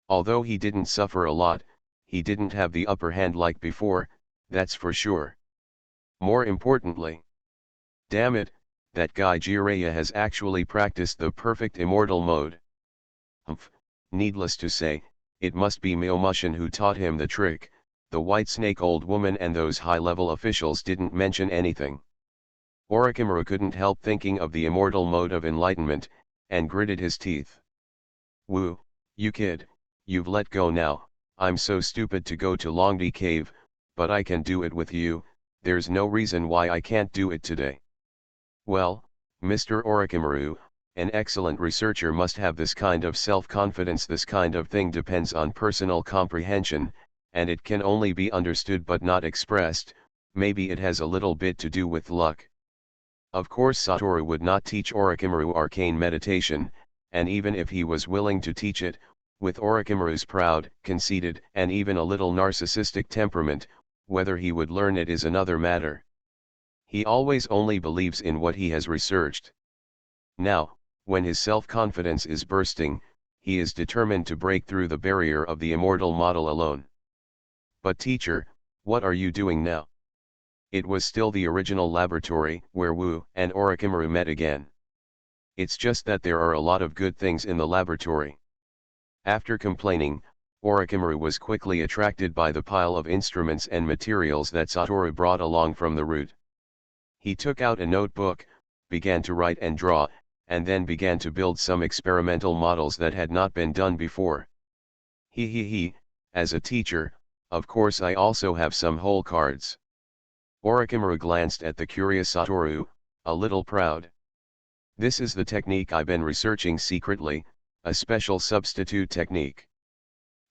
Although he didn't suffer a lot, he didn't have the upper hand like before, that's for sure. More importantly, damn it, that guy Jiraiya has actually practiced the perfect immortal mode. Needless to say, it must be Myomushin who taught him the trick. The White Snake old woman and those high-level officials didn't mention anything. Orochimaru couldn't help thinking of the immortal mode of enlightenment, and gritted his teeth. Woo, you kid, you've let go now. I'm so stupid to go to Longdi Cave, but I can do it with you. There's no reason why I can't do it today. Well, Mr. Orochimaru, an excellent researcher must have this kind of self-confidence. This kind of thing depends on personal comprehension, and it can only be understood but not expressed. Maybe it has a little bit to do with luck. Of course Satoru would not teach Orochimaru arcane meditation, and even if he was willing to teach it, with Orochimaru's proud, conceited, and even a little narcissistic temperament, whether he would learn it is another matter. He always only believes in what he has researched. Now, when his self-confidence is bursting, he is determined to break through the barrier of the immortal model alone. But teacher, what are you doing now? It was still the original laboratory where Wu and Orochimaru met again. It's just that there are a lot of good things in the laboratory. After complaining, Orochimaru was quickly attracted by the pile of instruments and materials that Satoru brought along from the route. He took out a notebook, began to write and draw, and then began to build some experimental models that had not been done before. As a teacher, of course I also have some hole cards. Orochimaru glanced at the curious Satoru, a little proud. This is the technique I've been researching secretly, a special substitute technique.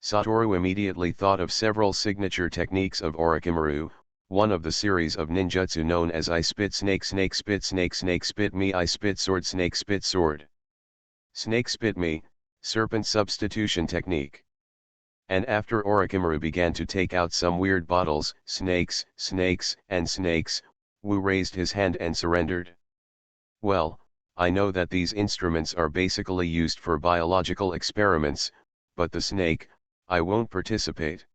Satoru immediately thought of several signature techniques of Orochimaru, one of the series of ninjutsu known as I spit snake, snake spit snake, snake spit me, I spit sword, snake spit sword. Snake spit me, serpent substitution technique. And after Orochimaru began to take out some weird bottles, snakes, and snakes, Wu raised his hand and surrendered. Well, I know that these instruments are basically used for biological experiments, but the snake, I won't participate.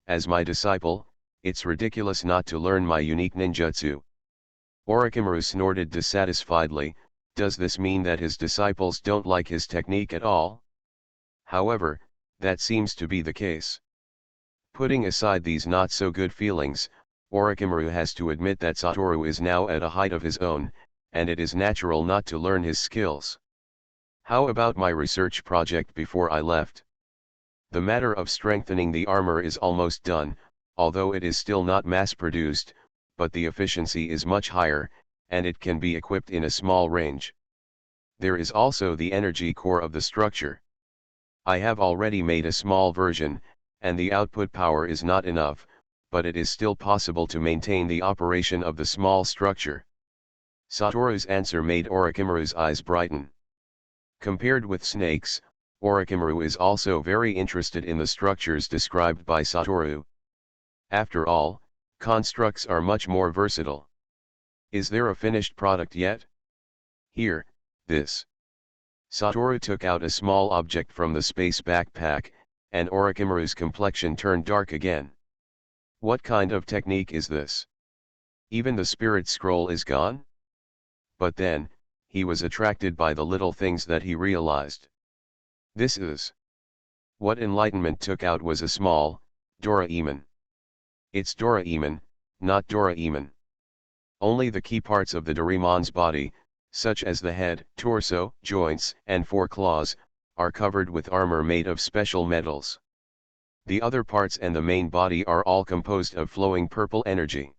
As my disciple, it's ridiculous not to learn my unique ninjutsu. Orochimaru snorted dissatisfiedly. Does this mean that his disciples don't like his technique at all? However, that seems to be the case. Putting aside these not-so-good feelings, Orochimaru has to admit that Satoru is now at a height of his own, and it is natural not to learn his skills. How about my research project before I left? The matter of strengthening the armor is almost done, although it is still not mass-produced, but the efficiency is much higher, and it can be equipped in a small range. There is also the energy core of the structure. I have already made a small version, and the output power is not enough, but it is still possible to maintain the operation of the small structure. Satoru's answer made Orochimaru's eyes brighten. Compared with snakes, Orochimaru is also very interested in the structures described by Satoru. After all, constructs are much more versatile. Is there a finished product yet? Here, this. Satoru took out a small object from the space backpack, and Orochimaru's complexion turned dark again. What kind of technique is this? Even the spirit scroll is gone? But then, he was attracted by the little things that he realized. This is. What enlightenment took out was a small, Doraemon. It's Doraemon, not Doraemon. Only the key parts of the Doraemon's body, such as the head, torso, joints, and foreclaws, are covered with armor made of special metals. The other parts and the main body are all composed of flowing purple energy.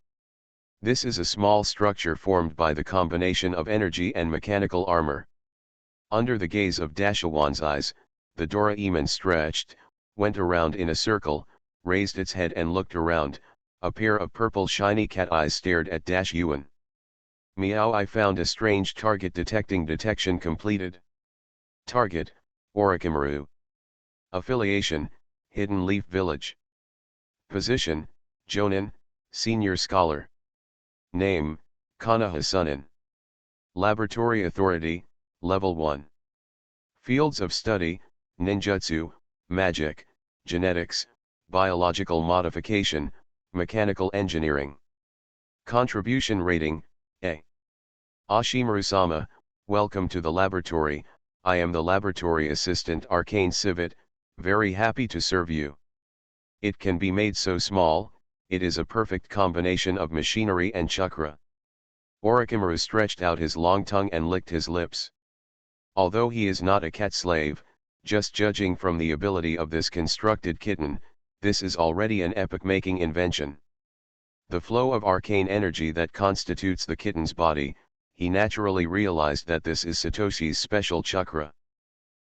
This is a small structure formed by the combination of energy and mechanical armor. Under the gaze of Dashawan's eyes, the Doraemon stretched, went around in a circle, raised its head and looked around. A pair of purple shiny cat eyes stared at Yuan. Meow, I found a strange target. Detection completed. Target, Orochimaru. Affiliation, Hidden Leaf Village. Position, Jonin, Senior Scholar. Name, Konoha Sunin. Laboratory Authority, Level 1. Fields of Study, Ninjutsu, Magic, Genetics, Biological Modification, Mechanical Engineering. Contribution Rating, A. Ashimaru-sama, welcome to the laboratory. I am the laboratory assistant Arcane Civet, very happy to serve you. It can be made so small, it is a perfect combination of machinery and chakra. Orochimaru stretched out his long tongue and licked his lips. Although he is not a cat slave, just judging from the ability of this constructed kitten, this is already an epoch-making invention. The flow of arcane energy that constitutes the kitten's body, he naturally realized that this is Satoshi's special chakra.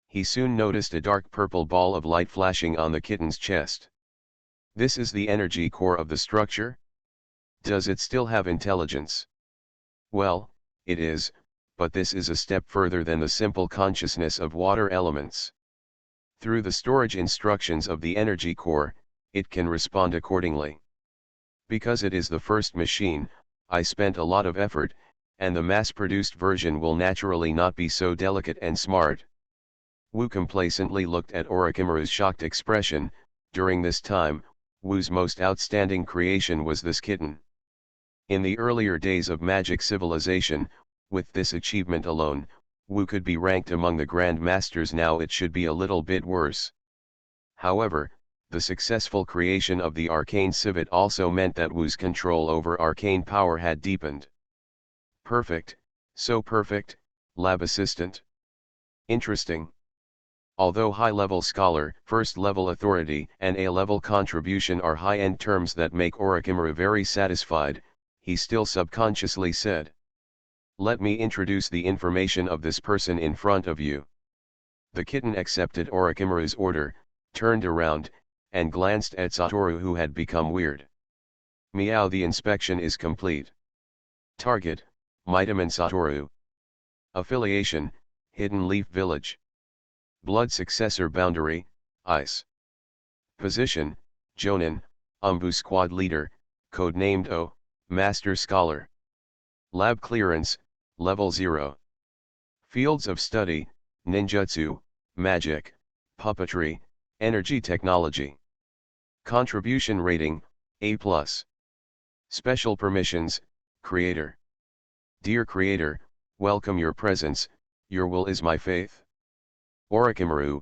He soon noticed a dark purple ball of light flashing on the kitten's chest. This is the energy core of the structure? Does it still have intelligence? Well, it is, but this is a step further than the simple consciousness of water elements. Through the storage instructions of the energy core, it can respond accordingly. Because it is the first machine, I spent a lot of effort, and the mass-produced version will naturally not be so delicate and smart. Wu complacently looked at Orochimaru's shocked expression. During this time, Wu's most outstanding creation was this kitten. In the earlier days of magic civilization, with this achievement alone, Wu could be ranked among the Grand Masters. Now it should be a little bit worse. However, the successful creation of the arcane civet also meant that Wu's control over arcane power had deepened. Perfect, so perfect, lab assistant. Interesting. Although high-level scholar, first-level authority, and A-level contribution are high-end terms that make Orochimaru very satisfied, he still subconsciously said, "Let me introduce the information of this person in front of you." The kitten accepted Orochimaru's order, turned around, and glanced at Satoru, who had become weird. Meow, the inspection is complete. Target, Mightyman Satoru. Affiliation, Hidden Leaf Village. Blood successor boundary, Ice. Position, Jonin, Umbu Squad Leader, codenamed O, Master Scholar. Lab clearance, Level 0. Fields of study, Ninjutsu, Magic, Puppetry, Energy Technology. Contribution rating, A+. Special permissions, Creator. Dear Creator, welcome your presence, your will is my faith. Orochimaru,